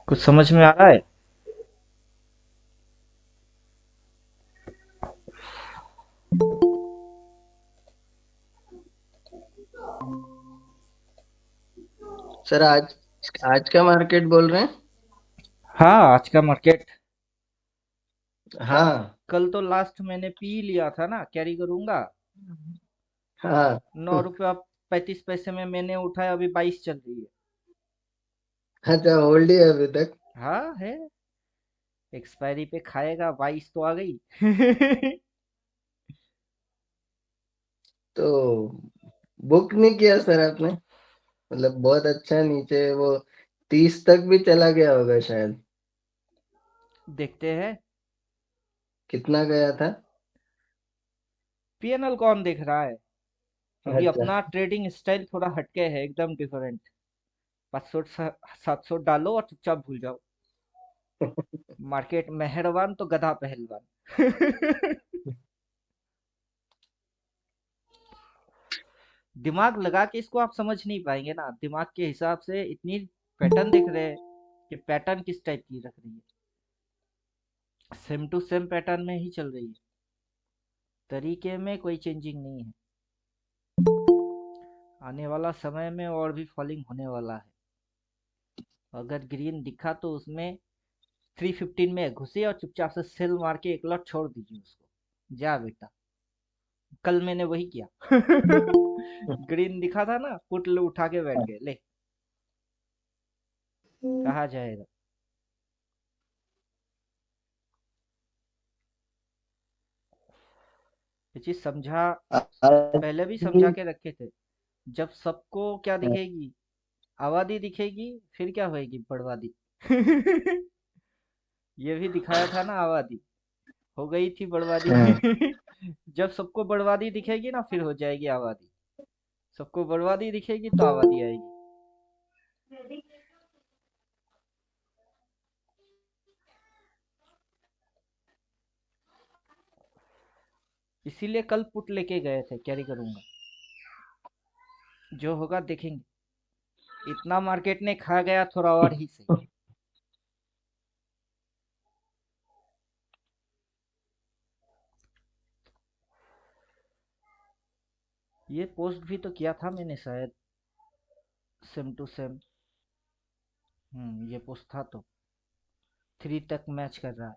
कुछ समझ में आ रहा है? सर आज आज का मार्केट बोल रहे हैं। हाँ, आज का मार्केट। हाँ। कल तो लास्ट मैंने पी लिया था ना, कैरी करूंगा। हाँ। 9 रुपया 35 पैसे में मैंने उठाया, अभी 22 चल रही है। अच्छा, होल्ड ही है अभी तक। हाँ है। एक्सपायरी पे खाएगा, 22 तो आ गई। तो बुक नहीं किया सर आपने? मतलब बहुत अच्छा नीचे वो 30 तक भी चला गया होगा शायद। देखते हैं। कितना गया था? पीएनएल कौन देख रहा है? अभी अच्छा। अपना ट्रेडिंग स्टाइल थोड़ा हटके है, एकदम डिफरेंट। 500 700 डालो और चुपचाप भूल जाओ। मार्केट मेहरबान तो गधा पहलवान। दिमाग लगा के इसको आप समझ नहीं पाएंगे ना, दिमाग के हिसाब से इतनी पैटर्न दिख रहे हैं कि पैटर्न किस टाइप की रख रही है, सेम टू सेम पैटर्न में ही चल रही है। तरीके में कोई चेंजिंग नहीं है। आने वाला समय में और भी फॉलिंग होने वाला है। अगर ग्रीन दिखा तो उसमें 315 में घुसे और चुपचाप से सेल मार के एक लॉट छोड़ दीजिए उसको। जा बेटा। कल मैंने वही किया। ग्रीन दिखा था ना, पुट उठा के बैठ गए, ले। कहा जाएगा। ये चीज समझा। आज पहले भी समझा भी। के रखे थे। जब सबको क्या दिखेगी? आबादी दिखेगी। फिर क्या होएगी? बर्बादी। ये भी दिखाया था ना, आबादी हो गई थी बर्बादी। हाँ। जब सबको बर्बादी दिखेगी ना, फिर हो जाएगी आबादी। सबको बर्बादी दिखेगी तो आबादी आएगी। इसीलिए कल पुट लेके गए थे, कैरी करूंगा। जो होगा देखेंगे। इतना मार्केट ने खा गया, थोड़ा और ही सही। ये पोस्ट भी तो किया था मैंने शायद। Same to same. ये पोस्ट था तो। 3 तक मैच कर रहा है।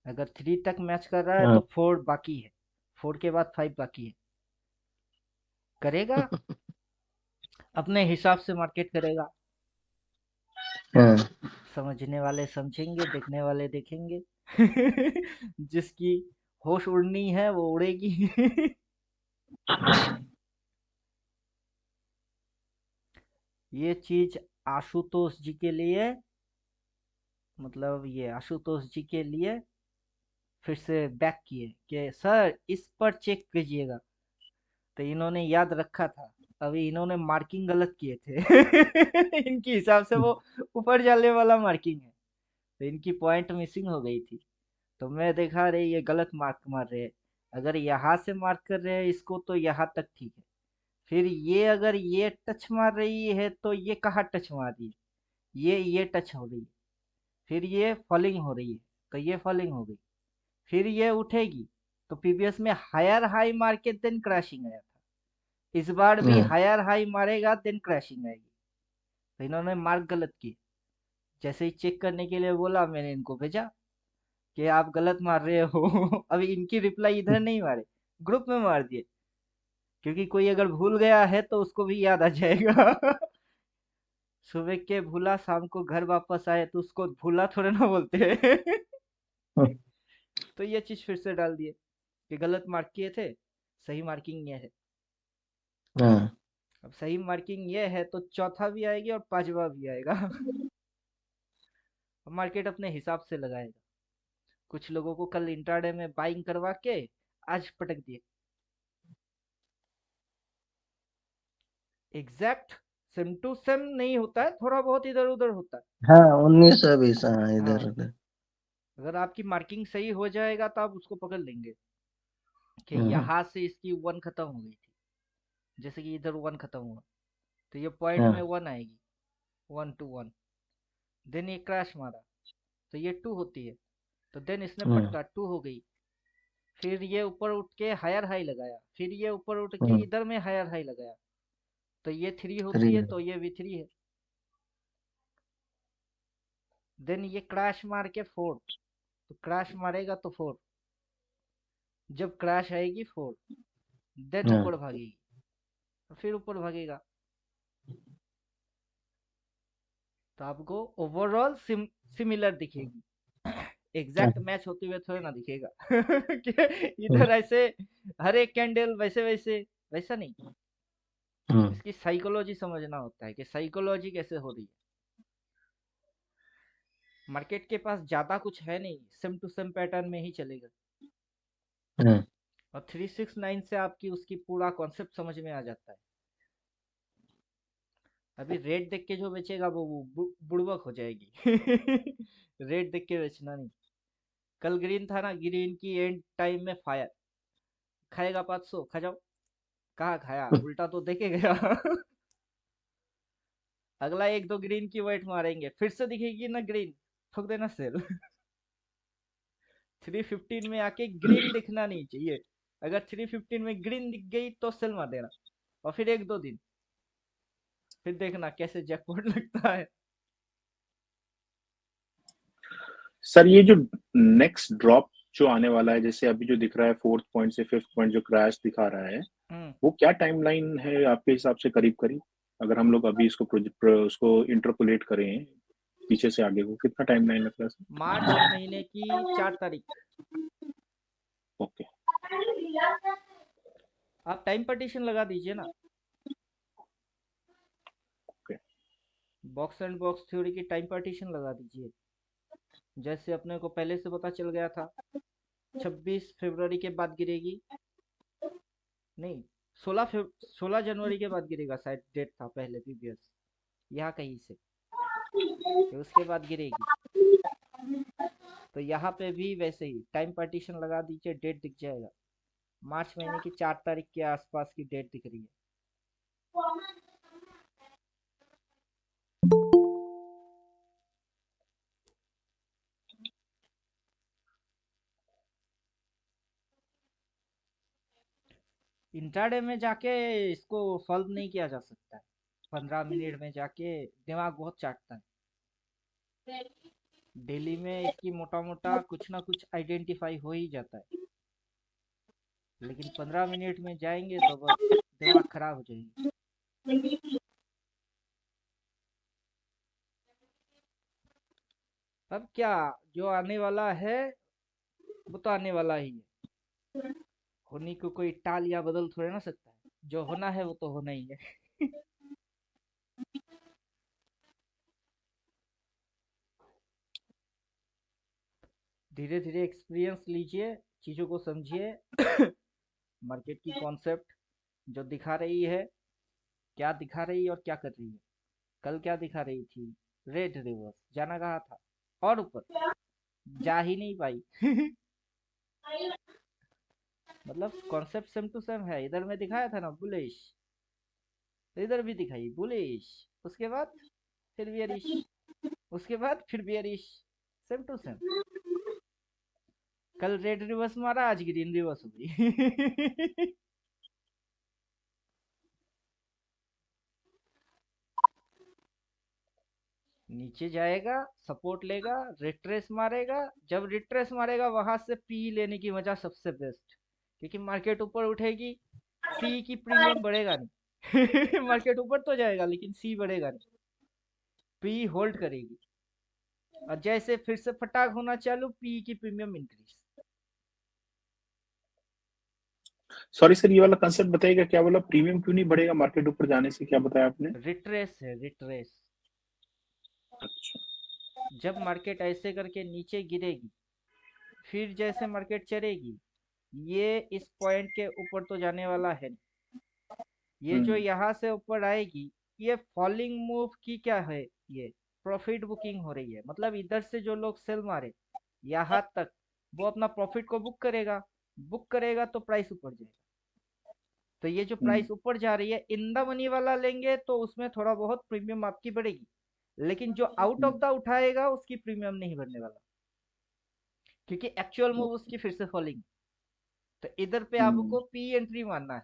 अगर 3 तक मैच कर रहा है हाँ। तो 4 बाकी है। 4 के बाद 5 बाकी है। करेगा। अपने हिसाब से मार्केट करेगा। हाँ। समझने वाले समझेंगे, देखने वाले देखेंगे। जिसकी होश उड़नी है वो उड़ेगी। ये चीज आशुतोष जी के लिए, मतलब ये आशुतोष जी के लिए फिर से बैक किए कि सर इस पर चेक कीजिएगा। तो इन्होंने याद रखा था। अभी इन्होंने मार्किंग गलत किए थे। इनके हिसाब से वो ऊपर जाने वाला मार्किंग है। तो इनकी पॉइंट मिसिंग हो गई थी। तो मैं देखा, अरे ये गलत मार्क मार रहे हैं। अगर यहाँ से मार्क कर रहे हैं इसको तो यहाँ तक ठीक है। फिर ये अगर ये टच मार रही है तो ये कहाँ टच मार रही है? ये टच हो रही है। फिर ये फॉलिंग हो रही है। तो ये फॉलिंग हो गई। फिर ये उठेगी। तो पीवीएस में हायर हाई मार के देन क्रैशिंग आया था। इस बार भी हाँ। हायर हाई मारेगा देन क्रैशिंग आएगी। तो इन्होंने मार्क गलत किए। जैसे ही चेक करने के लिए बोला, मैंने इनको भेजा कि आप गलत मार रहे हो। अभी इनकी रिप्लाई इधर नहीं मारे, ग्रुप में मार दिए। क्योंकि कोई अगर भूल गया है तो उसको भी याद आ जाएगा। सुबह के भूला, शाम को घर वापस आए तो उसको भूला थोड़े ना बोलते हैं। तो ये चीज फिर से डाल दिए कि गलत मार्क किए थे। सही मार्किंग ये है। हाँ। अब सही मार्किंग ये है तो चौथा भी आएगी और पांचवा भी आएगा। मार्केट अपने हिसाब से लगाएगा। कुछ लोगों को कल इंट्राडे में बाइंग करवा के आज पटक दिए। एग्जैक्ट सेम टू सेम नहीं होता है, थोड़ा बहुत इधर उधर होता है। हाँ, 19 20, हाँ, इधर हाँ। उधर। अगर आपकी मार्किंग सही हो जाएगा तो आप उसको पकड़ लेंगे कि हाँ। यहाँ से इसकी वन खत्म हो गई थी। जैसे कि इधर वन खत्म हुआ तो ये पॉइंट में हाँ। वन आएगी। 1 to 1। देन ये क्रैश मारा, तो ये 2 होती है, तो देन इसने हम्म पटका 2 हो गई। फिर ये ऊपर उठ के हायर हाई लगाया, फिर ये ऊपर उठ के हम्म इधर में हायर हाई लगाया, तो ये 3 थ्री होती है, तो ये भी 3 है। देन ये क्रैश मार के 4, तो क्रैश मारेगा तो 4, जब क्रैश आएगी 4, देन हाँ ऊपर भागेगी, तो फिर ऊपर भागेगा। तो आपको ओवरऑल सिमिलर दिखेगी। एग्जैक्ट हाँ, मैच होते हुए थोड़ा ना दिखेगा कि हम्म इधर ऐसे हर एक कैंडल वैसे वैसे, वैसा नहीं। हम्म इसकी साइकोलॉजी समझना होता है कि साइकोलॉजी कैसे हो रही है। मार्केट के पास ज्यादा कुछ है नहीं, सेम टू सेम पैटर्न में ही चलेगा। हाँ, और 369 से आपकी उसकी पूरा कॉन्सेप्ट समझ में आ जाता है। अभी रेट देख के जो बेचेगा वो बुड़बक हो जाएगी रेट देख के बेचना नहीं। कल ग्रीन था ना, ग्रीन की एंड टाइम में फायर, खाएगा 500, खा जाओ। कहाँ खाया, उल्टा तो देखे गया अगला एक दो ग्रीन की वेट मारेंगे, फिर से दिखेगी ना ग्रीन, ठोक देना सेल 315 में आके ग्रीन दिखना नहीं चाहिए। अगर 315 में ग्रीन दिख गई तो सेल मार देना, और फिर एक दो दिन, फिर देखना कैसे जैकपॉट लगता है। सर ये जो नेक्स्ट ड्रॉप जो आने वाला है, जैसे अभी जो दिख रहा है फोर्थ पॉइंट से फिफ्थ पॉइंट जो क्रैश दिखा रहा है, हम्म। वो क्या टाइमलाइन है आपके हिसाब से, करीब करीब? अगर हम लोग अभी उसको इंटरपोलेट करें पीछे से आगे को, कितना टाइमलाइन लग रहा है सर? मार्च महीने की 4 तारीख। ओके। आप टाइम पार्टीशन लगा दीजिए ना। Okay. Box and box theory की टाइम पार्टीशन लगा दीजिए। जैसे अपने को पहले से पता चल गया था 26 फरवरी के बाद गिरेगी, नहीं, 16 जनवरी के बाद गिरेगा, शायद डेट था पहले प्रीवियस, यहाँ कहीं से, कि उसके बाद गिरेगी। तो यहाँ पे भी वैसे ही टाइम पार्टीशन लगा दीजिए, डेट दिख जाएगा। मार्च महीने की 4 तारीख के आसपास की डेट दिख रही है। इंट्राडे में जाके इसको सॉल्व नहीं किया जा सकता है, 15 मिनट में जाके दिमाग बहुत चाटता है। डेली में इसकी मोटा मोटा कुछ ना कुछ आइडेंटिफाई हो ही जाता है, लेकिन 15 मिनट में जाएंगे तो बस दिमाग खराब हो जाएगी। अब क्या, जो आने वाला है वो तो आने वाला ही है, होने को कोई टाल या बदल थोड़े ना सकता है, जो होना है वो तो होना ही है धीरे धीरे एक्सपीरियंस लीजिए, चीजों को समझिए मार्केट की कॉन्सेप्ट जो दिखा रही है, क्या दिखा रही है और क्या कर रही है। कल क्या दिखा रही थी, रेड रिवर्स, जाना कहा था, और ऊपर जा ही नहीं पाई मतलब कॉन्सेप्ट सेम टू सेम है, इधर में दिखाया था ना बुलिश, तो इधर भी दिखाई बुलिश, उसके बाद फिर बियरिश, उसके बाद फिर बियरिश, सेम टू सेम। कल रेड रिवर्स मारा, आज ग्रीन रिवर्स हो गई नीचे जाएगा, सपोर्ट लेगा, रिट्रेस मारेगा, जब रिट्रेस मारेगा वहां से पी लेने की मजा सबसे बेस्ट, क्योंकि मार्केट ऊपर उठेगी, सी की प्रीमियम बढ़ेगा नहीं मार्केट ऊपर तो जाएगा लेकिन सी बढ़ेगा नहीं, पी होल्ड करेगी, और जैसे फिर से फटाक होना चालू, पी की प्रीमियम इंक्रीज। सॉरी सर, ये वाला कंसेप्ट बताइएगा, क्या बोला? प्रीमियम क्यों नहीं बढ़ेगा मार्केट ऊपर जाने से, क्या बताया आपने? रिट्रेस है, रिट्रेस। अच्छा। जब मार्केट ऐसे करके नीचे गिरेगी, फिर जैसे मार्केट चढ़ेगी, ये इस पॉइंट के ऊपर तो जाने वाला है नहीं, ये जो हम्म यहाँ से ऊपर आएगी, ये फॉलिंग मूव की क्या है, ये प्रॉफिट बुकिंग हो रही है, मतलब इधर से जो लोग सेल मारे यहाँ तक, वो अपना प्रॉफिट को बुक करेगा, बुक करेगा तो प्राइस ऊपर जाएगा। तो ये जो हम्म प्राइस ऊपर जा रही है, इन द मनी वाला लेंगे तो उसमें थोड़ा बहुत प्रीमियम आपकी बढ़ेगी, लेकिन जो आउट ऑफ द उठाएगा उसकी प्रीमियम नहीं भरने वाला, क्योंकि एक्चुअल मूव उसकी फिर से फॉलिंग। तो इधर पे आपको पी एंट्री मानना है,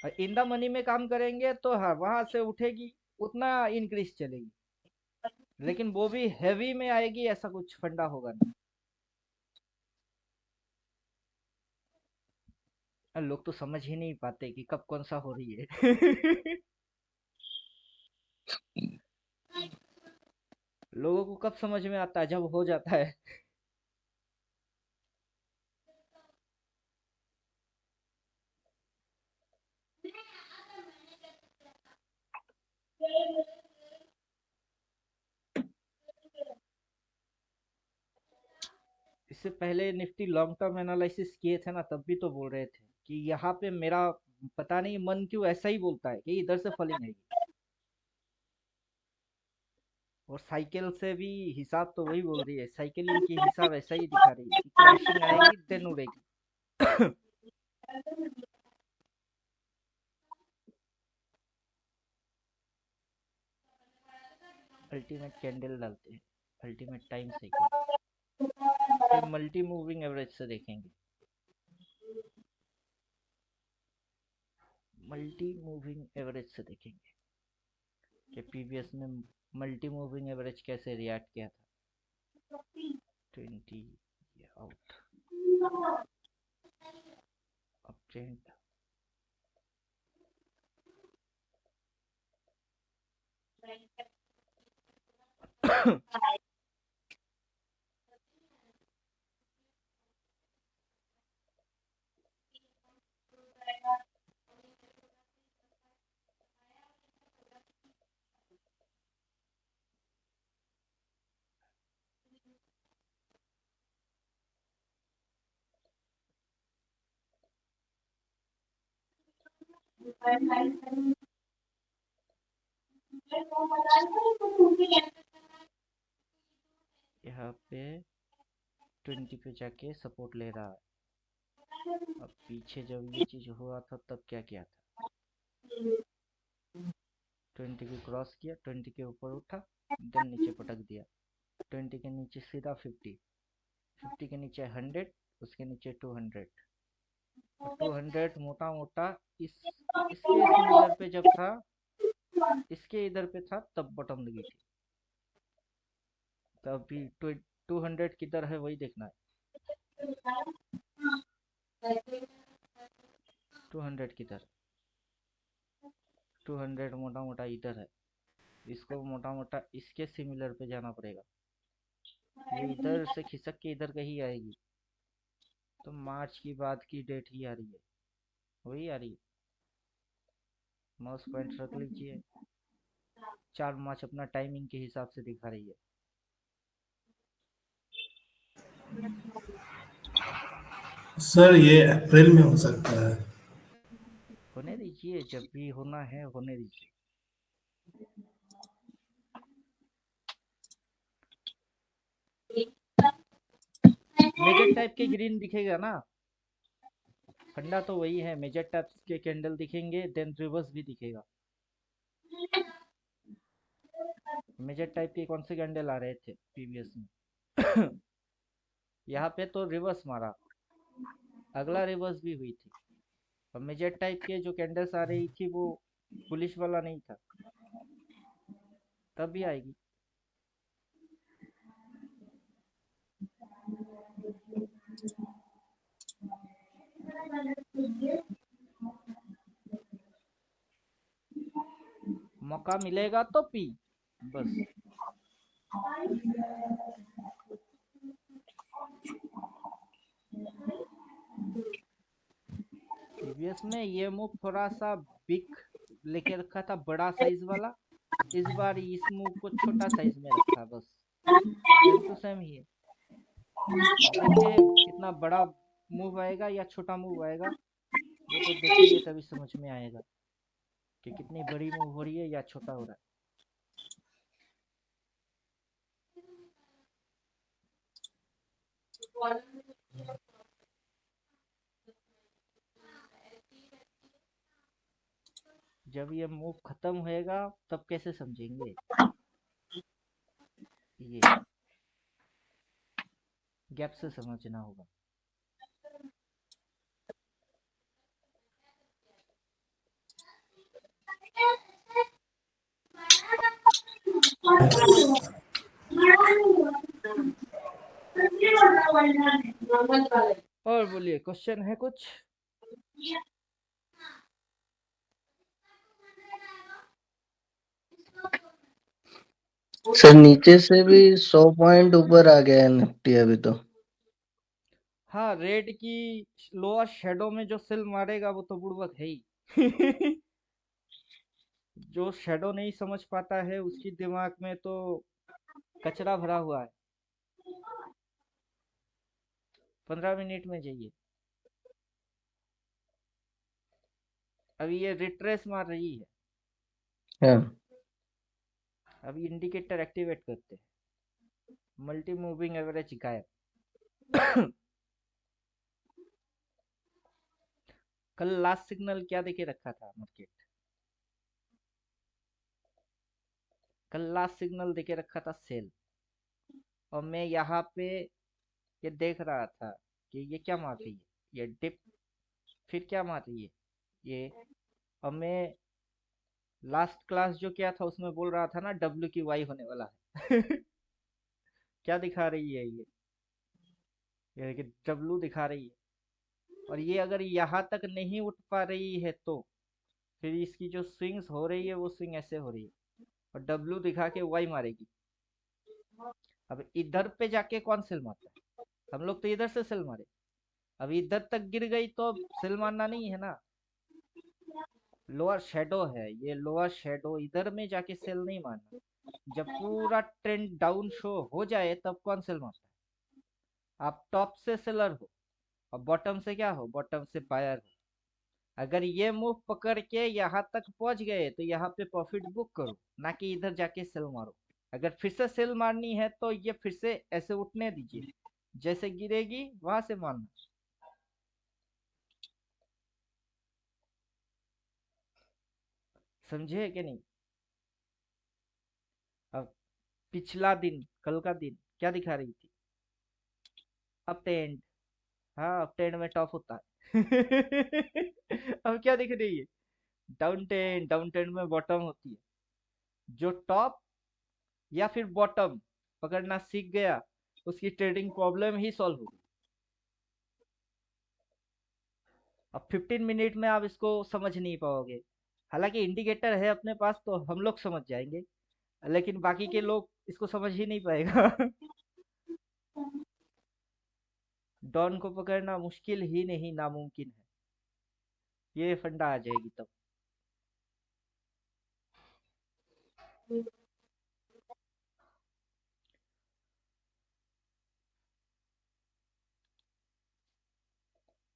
और इन द मनी में काम करेंगे तो हाँ वहां से उठेगी, उतना इंक्रीज चलेगी, लेकिन वो भी हैवी में आएगी ऐसा कुछ फंडा होगा नहीं। लोग तो समझ ही नहीं पाते कि कब कौन सा हो रही है। लोगों को कब समझ में आता है, जब हो जाता है। इससे पहले निफ्टी लॉन्ग टर्म एनालिसिस किए थे ना, तब भी तो बोल रहे थे कि यहाँ पे मेरा पता नहीं मन क्यों ऐसा ही बोलता है कि इधर से फॉलिंग आएगी, और साइकिल से भी हिसाब तो वही बोल रही है, साइकिलिंग की हिसाब ऐसा ही दिखा रही है कि क्रैशिंग आएगी देन उड़ेगी। अल्टीमेट कैंडल डालते हैं, अल्टीमेट टाइम साइकिल, फिर मल्टी मूविंग एवरेज से देखेंगे। मल्टी मूविंग एवरेज से देखेंगे कि प्रीवियस में मल्टी मूविंग एवरेज कैसे रिएक्ट किया था। 20 आउट, अप ट्रेंड, यहाँ पे 20 पे जाके सपोर्ट ले रहा है। अब पीछे जब ये चीज हुआ था तब क्या किया था, 20 को क्रॉस किया, 20 के ऊपर उठा, देन नीचे पटक दिया, 20 के नीचे सीधा 50, 50 के नीचे 100, उसके नीचे 200, और 200 मोटा मोटा इसके सिमिलर पे जब था, इसके इधर पे था, तब बॉटम लगी थी। तो अभी 200 किधर है वही देखना है, 200 किधर, 200 मोटा मोटा इधर है, इसको मोटा मोटा इसके सिमिलर पे जाना पड़ेगा, ये इधर से खिसक के इधर कहीं आएगी, तो मार्च की बाद की डेट ही आ रही है, वही आ रही है। माउस पॉइंट रख लीजिए, 4 मार्च अपना टाइमिंग के हिसाब से दिखा रही है। सर ये अप्रैल में हो सकता है। होने दीजिए, जब भी होना है होने दीजिए। मेजर टाइप के ग्रीन दिखेगा ना, फंडा तो वही है, मेजर टाइप के कैंडल दिखेंगे, देन रिवर्स भी दिखेगा। मेजर टाइप के कौन से कैंडल आ रहे थे प्रीवियस में? यहाँ पे तो रिवर्स मारा, अगला रिवर्स भी हुई थी, और मेजर टाइप के जो कैंडल्स आ रही थी वो बुलिश वाला नहीं था, तब भी आएगी। मौका मिलेगा तो पी, बस। प्रीवियस में ये मूव थोड़ा सा बिग लेके रखा था, बड़ा साइज वाला, इस बार इस मूव को छोटा साइज में रखा, बस सेम टू सेम ही है। अब देखिए कितना बड़ा मूव आएगा या छोटा मूव आएगा, वो तो देखेंगे तभी समझ में आएगा कि कितनी बड़ी मूव हो रही है या छोटा हो रहा है। जब ये मूव खत्म होएगा तब कैसे समझेंगे? ये गैप से समझना होगा। और बोलिए, क्वेश्चन है कुछ? सर नीचे से भी 100 पॉइंट ऊपर आ गया है निफ्टी अभी तो। हाँ, रेड की लोअर शेडो में जो सेल मारेगा वो तो बुड़बक है ही। जो शेडो नहीं समझ पाता है उसकी दिमाग में तो कचरा भरा हुआ है। 15 मिनट में जाइए। अभी ये रिट्रेस मार रही है। हाँ अभी इंडिकेटर एक्टिवेट करते हैं। मल्टी मूविंग एवरेज गायब। कल लास्ट सिग्नल क्या देके रखा था मार्केट? कल लास्ट सिग्नल देके रखा था सेल, और मैं यहाँ पे ये देख रहा था कि ये क्या मार रही है, ये डिप, फिर क्या मार रही है ये। और मैं लास्ट क्लास जो किया था उसमें बोल रहा था ना डब्ल्यू की वाई होने वाला है। क्या दिखा रही है ये कि डब्ल्यू दिखा रही है। और ये अगर यहाँ तक नहीं उठ पा रही है तो फिर इसकी जो स्विंग्स हो रही है वो स्विंग ऐसे हो रही है, और डब्ल्यू दिखा के वाई मारेगी। अब इधर पे जाके कौन सेल मारता है? हम लोग तो इधर से सेल मारे। अब इधर तक गिर गई तो सेल मारना नहीं है ना। लोअर शेडो है ये, लोअर शेडो, इधर में जाके सेल नहीं मारना। जब पूरा ट्रेंड डाउन शो हो जाए तब कौन सेल मारता है? आप टॉप से सेलर हो और बॉटम से क्या हो? बॉटम से बायर हो। अगर ये मूव पकड़ के यहाँ तक पहुंच गए तो यहाँ पे प्रॉफिट बुक करो, ना कि इधर जाके सेल मारो। अगर फिर से सेल मारनी है तो ये फिर से ऐसे उठने दीजिए, जैसे गिरेगी वहां से मारना। समझे कि नहीं? अब पिछला दिन, कल का दिन क्या दिखा रही थी? Up trend. हाँ, अप ट्रेंड में टॉप होता है। अब क्या दिख रही है? डाउन ट्रेंड, डाउन ट्रेंड में बॉटम होती है। जो टॉप या फिर बॉटम पकड़ना सीख गया उसकी ट्रेडिंग प्रॉब्लम ही सॉल्व होगी। अब 15 मिनट में आप इसको समझ नहीं पाओगे। हालांकि इंडिकेटर है अपने पास तो हम लोग समझ जाएंगे, लेकिन बाकी के लोग इसको समझ ही नहीं पाएगा। डॉन को पकड़ना मुश्किल ही नहीं, नामुमकिन है। ये फंडा आ जाएगी तब।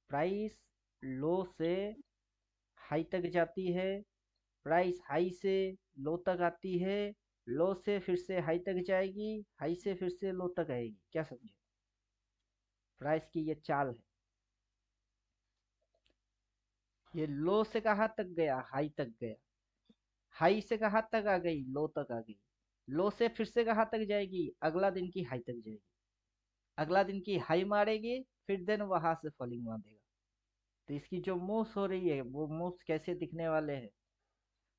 प्राइस लो से हाई तक जाती है, प्राइस हाई से लो तक आती है, लो से फिर से हाई तक जाएगी, हाई से फिर से लो तक आएगी। क्या समझे? प्राइस की ये चाल है। ये लो से कहाँ तक गया? हाई तक गया। हाई से कहाँ तक आ गई? लो तक आ गई। लो से फिर से कहाँ तक जाएगी? अगला दिन की हाई तक जाएगी। अगला दिन की हाई मारेगी, फिर देन वहां से फॉलिंग मारेगा। तो इसकी जो मूव्स हो रही है वो मूव्स कैसे दिखने वाले हैं?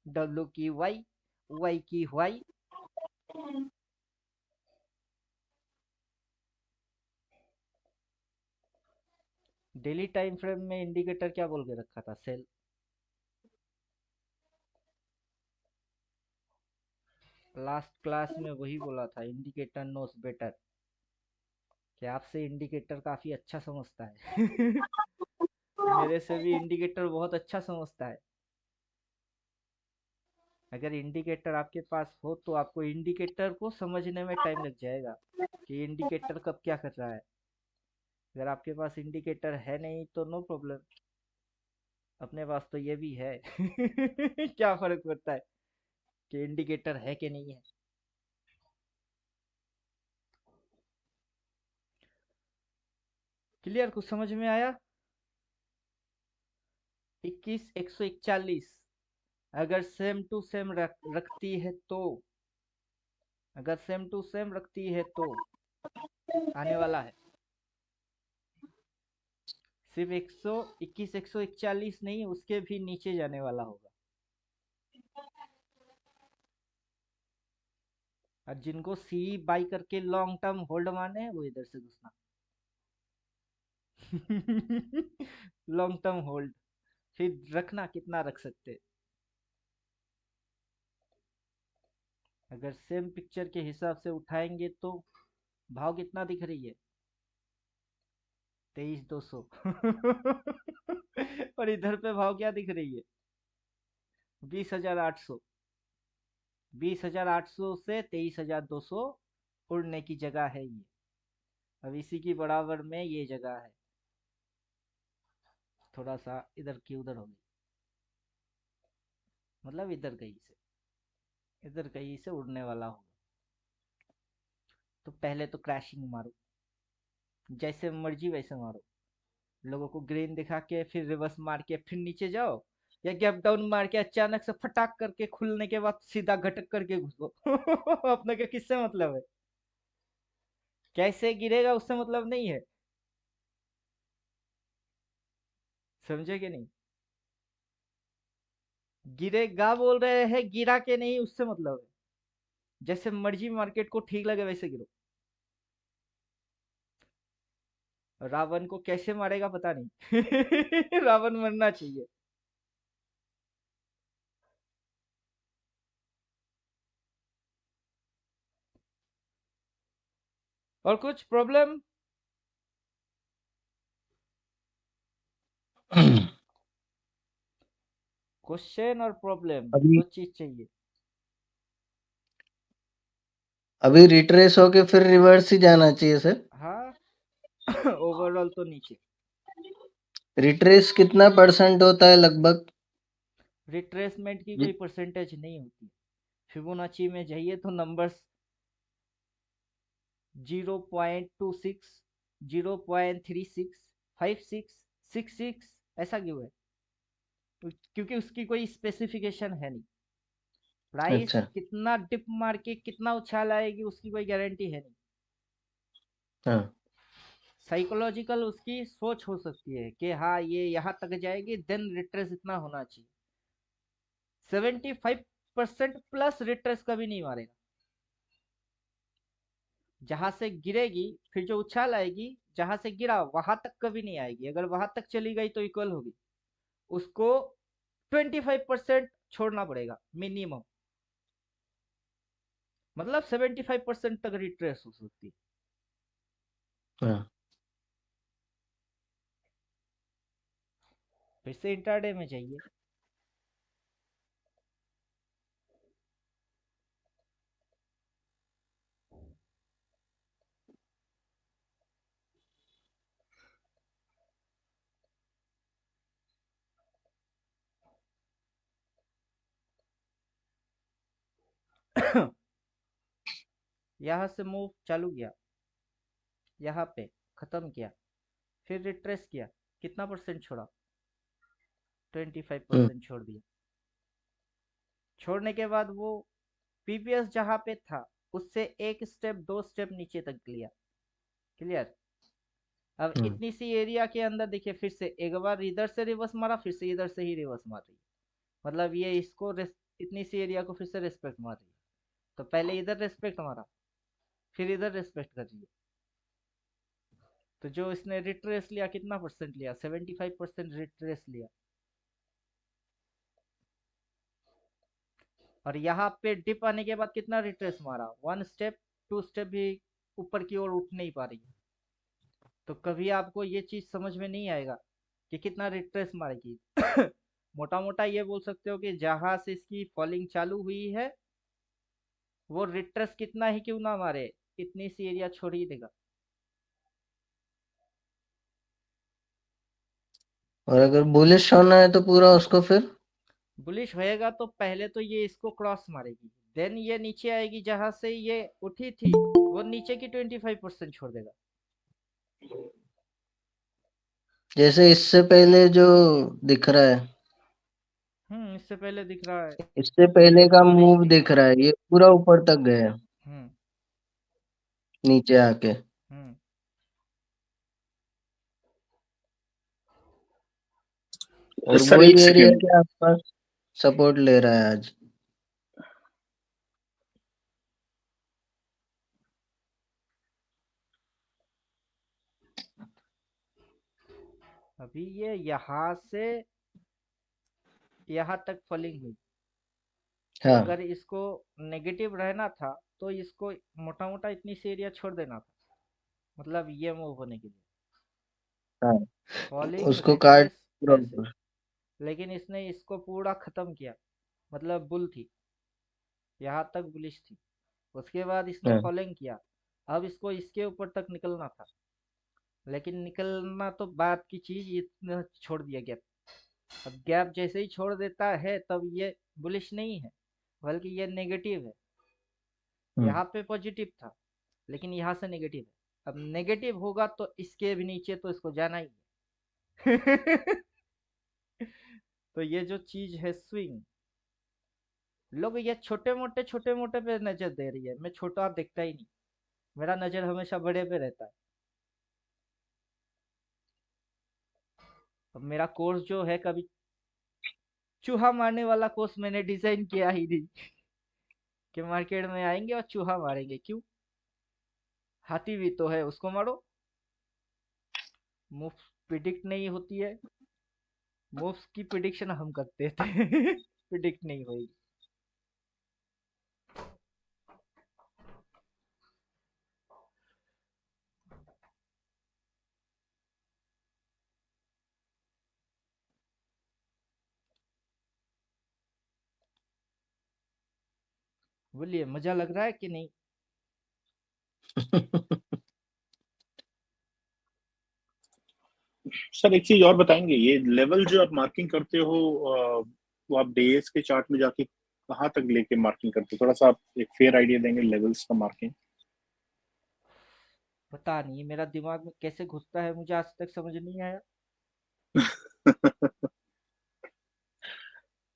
डब्ल्यू की वाई, वाई की वाई। डेली टाइम फ्रेम में इंडिकेटर क्या बोल के रखा था? सेल। लास्ट क्लास में वही बोला था, इंडिकेटर नोस बेटर। कि आपसे इंडिकेटर काफी अच्छा समझता है। मेरे से भी इंडिकेटर बहुत अच्छा समझता है। अगर इंडिकेटर आपके पास हो तो आपको इंडिकेटर को समझने में टाइम लग जाएगा कि इंडिकेटर कब क्या कर रहा है। अगर आपके पास इंडिकेटर है नहीं तो नो प्रॉब्लम, अपने पास तो ये भी है। क्या फर्क पड़ता है कि इंडिकेटर है कि नहीं है। क्लियर? कुछ समझ में आया? 21 141 अगर सेम टू सेम रखती है तो, अगर सेम टू सेम रखती है तो आने वाला है सिर्फ 121 141 नहीं, उसके भी नीचे जाने वाला होगा। और जिनको सी बाई करके लॉन्ग टर्म होल्ड माने वो इधर से घुसना। लॉन्ग टर्म होल्ड फिर रखना, कितना रख सकते। अगर सेम पिक्चर के हिसाब से उठाएंगे तो भाव कितना दिख रही है, 23,200। और इधर पे भाव क्या दिख रही है, 20,800। 20,800 से 23,200 उड़ने की जगह है ये। अब इसी की बराबर में ये जगह है, थोड़ा सा इधर की उधर होगी, मतलब इधर कहीं से उड़ने वाला होगा। तो पहले तो क्रैशिंग मारो, जैसे मर्जी वैसे मारो, लोगों को ग्रीन दिखा के फिर रिवर्स मार के फिर नीचे जाओ, या गैप डाउन मार के अचानक से फटाक करके खुलने के बाद सीधा घटक करके घुसो। अपने के किससे मतलब है, कैसे गिरेगा उससे मतलब नहीं है, समझे कि नहीं। गिरेगा बोल रहे हैं, गिरा के नहीं उससे मतलब है, जैसे मर्जी मार्केट को ठीक लगे वैसे गिरो। रावण को कैसे मारेगा पता नहीं। रावण मरना चाहिए। और कुछ प्रॉब्लम, क्वेश्चन और प्रॉब्लम अभी दो चीज चाहिए। अभी रिट्रेस होके फिर रिवर्स ही जाना चाहिए सर। हाँ। ओवरऑल तो नीचे। रिट्रेस कितना परसेंट होता है लगभग? रिट्रेसमेंट की कोई जी। परसेंटेज नहीं होती। फिबोनाची में जाइए तो नंबर्स 0.26, 0.36, 56, 66 ऐसा क्यों है, क्योंकि उसकी कोई स्पेसिफिकेशन है नहीं। प्राइस अच्छा। कितना डिप मार के कितना उछाल आएगी उसकी कोई गारंटी है नहीं। हाँ। साइकोलॉजिकल उसकी सोच हो सकती है कि हाँ ये यहाँ तक जाएगी, देन रिट्रेस इतना होना चाहिए। 75% प्लस रिट्रेस कभी नहीं मारेगा। जहां से गिरेगी फिर जो उछाल आएगी, जहां से गिरा वहां तक कभी नहीं आएगी। अगर वहां तक चली गई तो इक्वल होगी, उसको 25% छोड़ना पड़ेगा मिनिमम, मतलब 75% तक रिट्रेस हो सकती है। हाँ। फिर से इंट्राडे में जाइए। यहाँ से मूव चालू किया, यहाँ पे खत्म किया, फिर रिट्रेस किया, कितना परसेंट छोड़ा, 25% छोड़ दिया। छोड़ने के बाद वो पीपीएस जहाँ पे था उससे एक स्टेप दो स्टेप नीचे तक लिया। क्लियर। अब हम्म। इतनी सी एरिया के अंदर देखिए, फिर से एक बार इधर से रिवर्स मारा, फिर से इधर से ही रिवर्स मार रही है, मतलब ये इसको इतनी सी एरिया को फिर से रेस्पेक्ट मार रही है। तो पहले इधर रेस्पेक्ट मारा, फिर इधर रेस्पेक्ट कर रही है। तो जो इसने रिट्रेस लिया कितना परसेंट लिया, 75% रिट्रेस लिया। और यहाँ पे डिप आने के बाद कितना रिट्रेस मारा, 1 स्टेप 2 स्टेप भी ऊपर की ओर उठ नहीं पा रही है। तो कभी आपको ये चीज समझ में नहीं आएगा कि कितना रिट्रेस मारेगी। मोटा मोटा ये बोल सकते हो कि जहां से इसकी फॉलिंग चालू हुई है वो रिट्रेस कितना ही क्यों ना मारे, इतनी सी एरिया छोड़ ही देगा। और अगर बुलिश होना है तो पूरा उसको फिर? बुलिश होएगा तो पहले तो ये इसको क्रॉस मारेगी, देन ये नीचे आएगी, जहां से ये उठी थी वो नीचे की 25% छोड़ देगा। जैसे इससे पहले जो दिख रहा है। इससे पहले दिख रहा है। इससे पहले का बुलिश मूव थी। दिख रहा है, ये पूरा ऊपर तक गया हम्म नीचे आके। हम्म और सर एक वही एरिया सेकेंड, के आसपास सपोर्ट ले रहा है आज। अभी ये यहाँ से यहाँ तक फॉलिंग हुई, तो हाँ अगर इसको नेगेटिव रहना था तो इसको मोटा मोटा इतनी सी एरिया छोड़ देना था, मतलब ये मूव होने के लिए। हाँ, फॉलिंग उसको काट रिट्रेस पूरा ऐसे, ऊपर। लेकिन इसने इसको पूरा खत्म किया। मतलब बुल थी, यहाँ तक बुलिश थी, उसके बाद इसने हाँ फॉलिंग किया। अब इसको इसके ऊपर तक निकलना था, लेकिन निकलना तो बात की चीज, इतना छोड़ दिया गैप। अब गैप जैसे ही छोड़ देता है तब ये बुलिश नहीं है, बल्कि ये नेगेटिव है। हम्म। यहाँ पे पॉजिटिव था, लेकिन यहाँ से नेगेटिव है। अब नेगेटिव होगा तो इसके भी नीचे तो इसको जाना ही है। तो ये जो चीज है स्विंग, लोग ये छोटे मोटे पे नजर दे रही है। मैं छोटा देखता ही नहीं, मेरा नजर हमेशा बड़े पे रहता है। अब मेरा कोर्स जो है, कभी चूहा मारने वाला कोर्स मैंने डिजाइन किया ही नहीं कि मार्केट में आएंगे और चूहा मारेंगे। क्यों? हाथी भी तो है, उसको मारो। मूव प्रिडिक्ट नहीं होती है, मूव्स की प्रिडिक्शन हम करते थे। प्रिडिक्ट नहीं होगी। बोलिए, मजा लग रहा है कि नहीं? सर एक चीज और बताएंगे, ये लेवल जो आप मार्किंग करते हो, वो आप डेज के चार्ट में जाके कहाँ तक लेके मार्किंग करते हो? थोड़ा सा आप एक फेयर आइडिया देंगे लेवल्स का मार्किंग। पता नहीं मेरा दिमाग में कैसे घुसता है, मुझे आज तक समझ नहीं आया।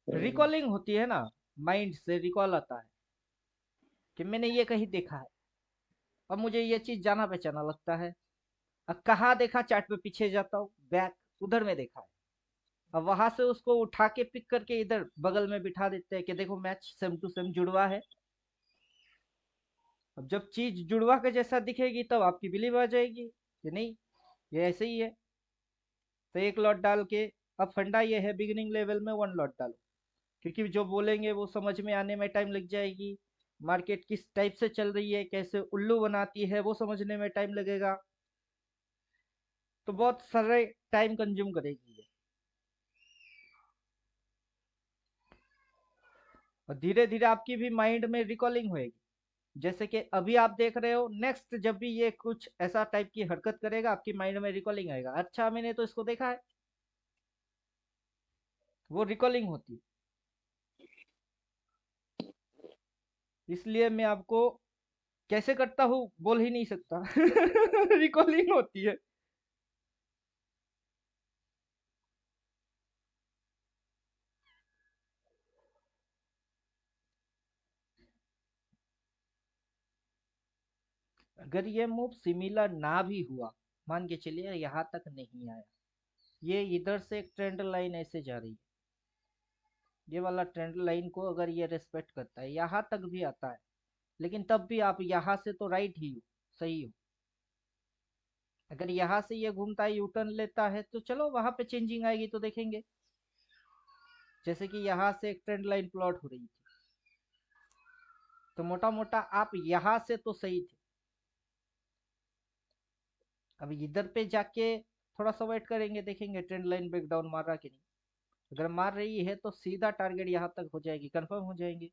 रिकॉलिंग होती है ना, माइंड से रिकॉल आता है कि मैंने ये कहीं देखा है। अब मुझे ये चीज जाना पहचाना लगता है। अब कहाँ देखा, चार्ट पे पीछे जाता हूँ, बैक उधर में देखा है। अब वहां से उसको उठा के पिक करके इधर बगल में बिठा देते हैं कि देखो मैच सेम टू सेम जुड़वा है। अब जब चीज जुड़वा के जैसा दिखेगी तब आपकी बिलीव आ जाएगी कि नहीं, ये ऐसे ही है। तो एक लॉट डाल के, अब फंडा ये है बिगिनिंग लेवल में 1 लॉट डालो, क्योंकि जो बोलेंगे वो समझ में आने में टाइम लग जाएगी। मार्केट किस टाइप से चल रही है, कैसे उल्लू बनाती है, वो समझने में टाइम लगेगा। तो बहुत सारे टाइम कंज्यूम करेगी ये। और धीरे धीरे आपकी भी माइंड में रिकॉलिंग होएगी। जैसे कि अभी आप देख रहे हो, नेक्स्ट जब भी ये कुछ ऐसा टाइप की हरकत करेगा, आपकी माइंड में रिकॉलिंग आएगा, अच्छा मैंने तो इसको देखा है। वो रिकॉलिंग होती है। इसलिए मैं आपको कैसे करता हूँ बोल ही नहीं सकता। रिकॉलिंग होती है। अगर ये मूव सिमिलर ना भी हुआ, मान के चलिए यहाँ तक नहीं आया, ये इधर से एक ट्रेंड लाइन ऐसे जा रही है, ये वाला ट्रेंड लाइन को अगर ये रेस्पेक्ट करता है, यहाँ तक भी आता है, लेकिन तब भी आप यहाँ से तो राइट ही हो, सही हो। अगर यहाँ से ये घूमता है, यू टर्न लेता है, तो चलो वहां पे चेंजिंग आएगी तो देखेंगे। जैसे कि यहाँ से एक ट्रेंड लाइन प्लॉट हो रही थी, तो मोटा मोटा आप यहाँ से तो सही थे। अब इधर पे जाके थोड़ा सा वेट करेंगे, देखेंगे ट्रेंड लाइन ब्रेकडाउन मार रहा कि नहीं। अगर मार रही है तो सीधा टारगेट यहाँ तक हो जाएगी, कंफर्म हो जाएंगे।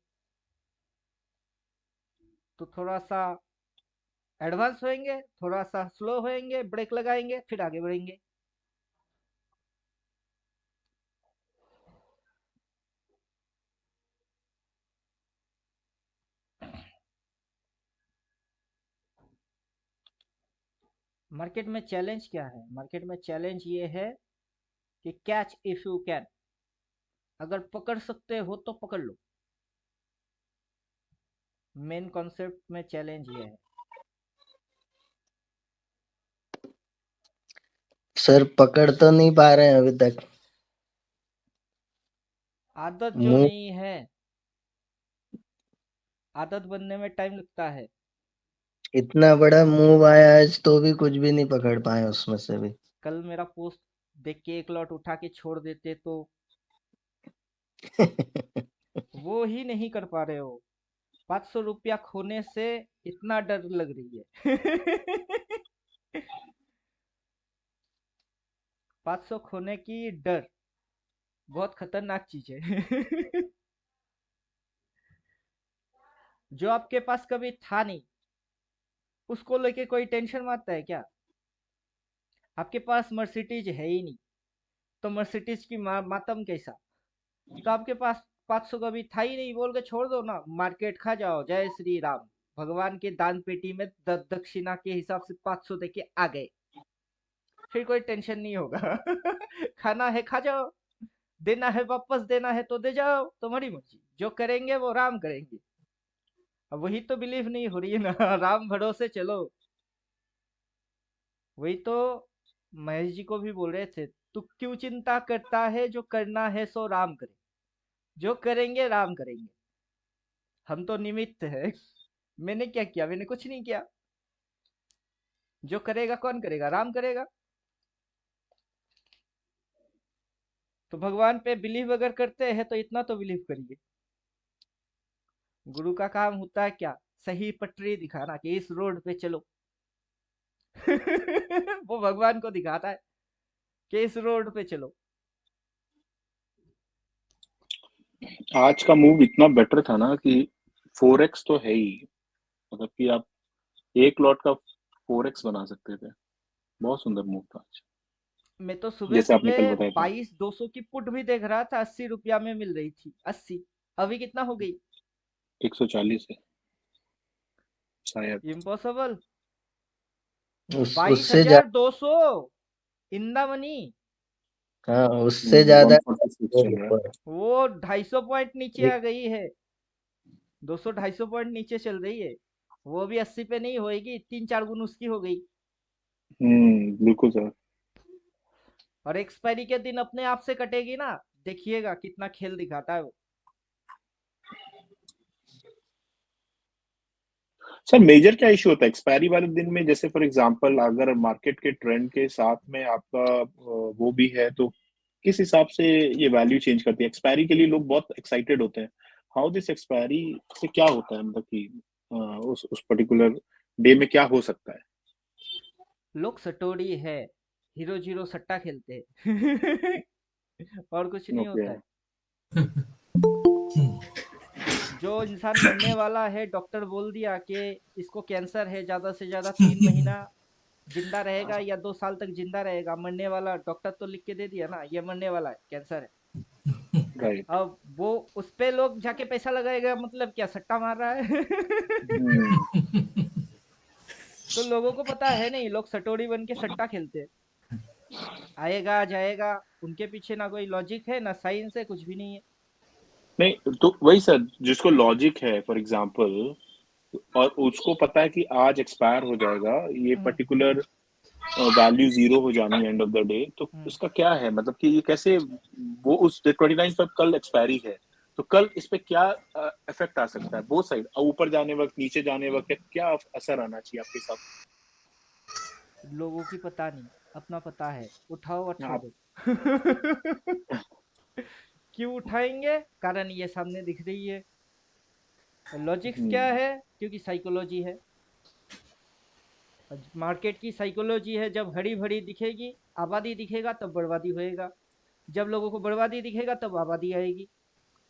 तो थोड़ा सा एडवांस होएंगे, थोड़ा सा स्लो होएंगे, ब्रेक लगाएंगे, फिर आगे बढ़ेंगे। मार्केट में चैलेंज क्या है? मार्केट में चैलेंज ये है कि कैच इफ यू कैन। अगर पकड़ सकते हो तो पकड़ लो। मेन कॉन्सेप्ट में चैलेंज ये है। सर पकड़ तो नहीं पा रहे हैं अभी तक। आदत जो मुंह नहीं है, आदत बनने में टाइम लगता है। इतना बड़ा मूव आया आज तो भी कुछ भी नहीं पकड़ पाए उसमें से भी। कल मेरा पोस्ट देख के एक लॉट उठा के छोड़ देते तो वो ही नहीं कर पा रहे हो। 500 रुपया खोने से इतना डर लग रही है। 500 खोने की डर बहुत खतरनाक चीज है। जो आपके पास कभी था नहीं, उसको लेके कोई टेंशन मारता है क्या? आपके पास मर्सिडीज है ही नहीं, तो मर्सिडीज की मातम कैसा? तो आपके पास 500 का भी था ही नहीं, बोल के छोड़ दो ना, मार्केट खा जाओ, जय श्री राम। भगवान के दान पेटी में दक्षिणा के हिसाब से 500 दे के आ गए, फिर कोई टेंशन नहीं होगा। खाना है खा जाओ, देना है वापस देना है तो दे जाओ, तुम्हारी मर्जी, जो करेंगे वो राम करेंगे। अब वही तो बिलीव नहीं हो रही है ना। राम भरोसे चलो। वही तो महेश जी को भी बोल रहे थे, तू क्यों चिंता करता है, जो करना है सो राम करे, जो करेंगे राम करेंगे, हम तो निमित्त है। मैंने क्या किया? मैंने कुछ नहीं किया। जो करेगा कौन करेगा? राम करेगा। तो भगवान पे बिलीव अगर करते हैं तो इतना तो बिलीव करिए। गुरु का काम होता है क्या? सही पटरी दिखाना कि इस रोड पे चलो। वो भगवान को दिखाता है कि इस रोड पे चलो। आज का मूव इतना बेटर था ना कि 4x तो है ही, मतलब कि आप एक लॉट का 4x बना सकते थे। बहुत सुंदर मूव था आज, मैं तो सुबह जैसे आपने कल सुबह बताया था। 22,200 की पुट भी देख रहा था, 80 रुपया में मिल रही थी। 80 अभी कितना हो गई? 140 है शायद। इम्पॉसिबल। उससे 22,200 इन द मनी। हाँ उससे ज्यादा 146 चल रहा है। वो 250 पॉइंट नीचे आ गई है। 200-250 पॉइंट नीचे चल रही है। वो भी 80 पे नहीं होएगी, 3-4 गुना उसकी हो गई। बिल्कुल सर। और एक्सपायरी के दिन अपने आप से कटेगी ना, देखिएगा कितना खेल दिखाता है वो। सर मेजर क्या इशू होता है एक्सपायरी वाले दिन में? जैसे फॉर एग्जांपल अगर मार्केट के ट्रेंड के साथ में आपका वो भी है, तो किस हिसाब से ये वैल्यू चेंज करती है? एक्सपायरी के लिए लोग बहुत एक्साइटेड होते हैं। हाउ दिस एक्सपायरी से क्या होता है, मतलब कि उस पर्टिकुलर डे में क्या हो सकता है? लोग सटोरी है, हीरो जीरो सट्टा खेलते हैं। और कुछ नहीं ओके। होता है। जो इंसान मरने वाला है, डॉक्टर बोल दिया कि इसको कैंसर है, ज्यादा से ज्यादा 3 महीना जिंदा रहेगा या 2 साल तक जिंदा रहेगा। मरने वाला डॉक्टर तो लिख के दे दिया ना, ये मरने वाला है, कैंसर है। राइट। अब वो उस पे लोग जाके पैसा लगाएगा, मतलब क्या सट्टा मार रहा है? हम्म। तो लोगों को पता है नहीं, लोग सटोरी बन के सट्टा खेलते हैं। आएगा जाएगा, उनके पीछे ना कोई लॉजिक है ना साइंस है, कुछ भी नहीं है। नहीं तो वही सर, जिसको लॉजिक है फॉर एग्जांपल, और उसको पता है कि आज एक्सपायर हो जाएगा ये हम्म, पर्टिकुलर वैल्यू जीरो हो जानी एंड ऑफ द डे, तो हम्म। इसका क्या है, मतलब कि ये कैसे वो उस 29 पर कल एक्सपायरी है, तो कल इस पे क्या इफेक्ट आ सकता है? बोथ साइड, ऊपर जाने वक्त नीचे जाने वक्त क्या असर आना चाहिए आपके हिसाब लोगों की पता नहीं, अपना पता है, उठाओ और से? आप। छोड़ो। क्यों उठाएंगे? कारण ये सामने दिख रही है। लॉजिक्स क्या हम्म। है? क्योंकि साइकोलॉजी है। मार्केट की साइकोलॉजी है, जब हरी भरी दिखेगी, आबादी दिखेगा तब बर्बादी होएगा। जब लोगों को बर्बादी दिखेगा तब आबादी आएगी।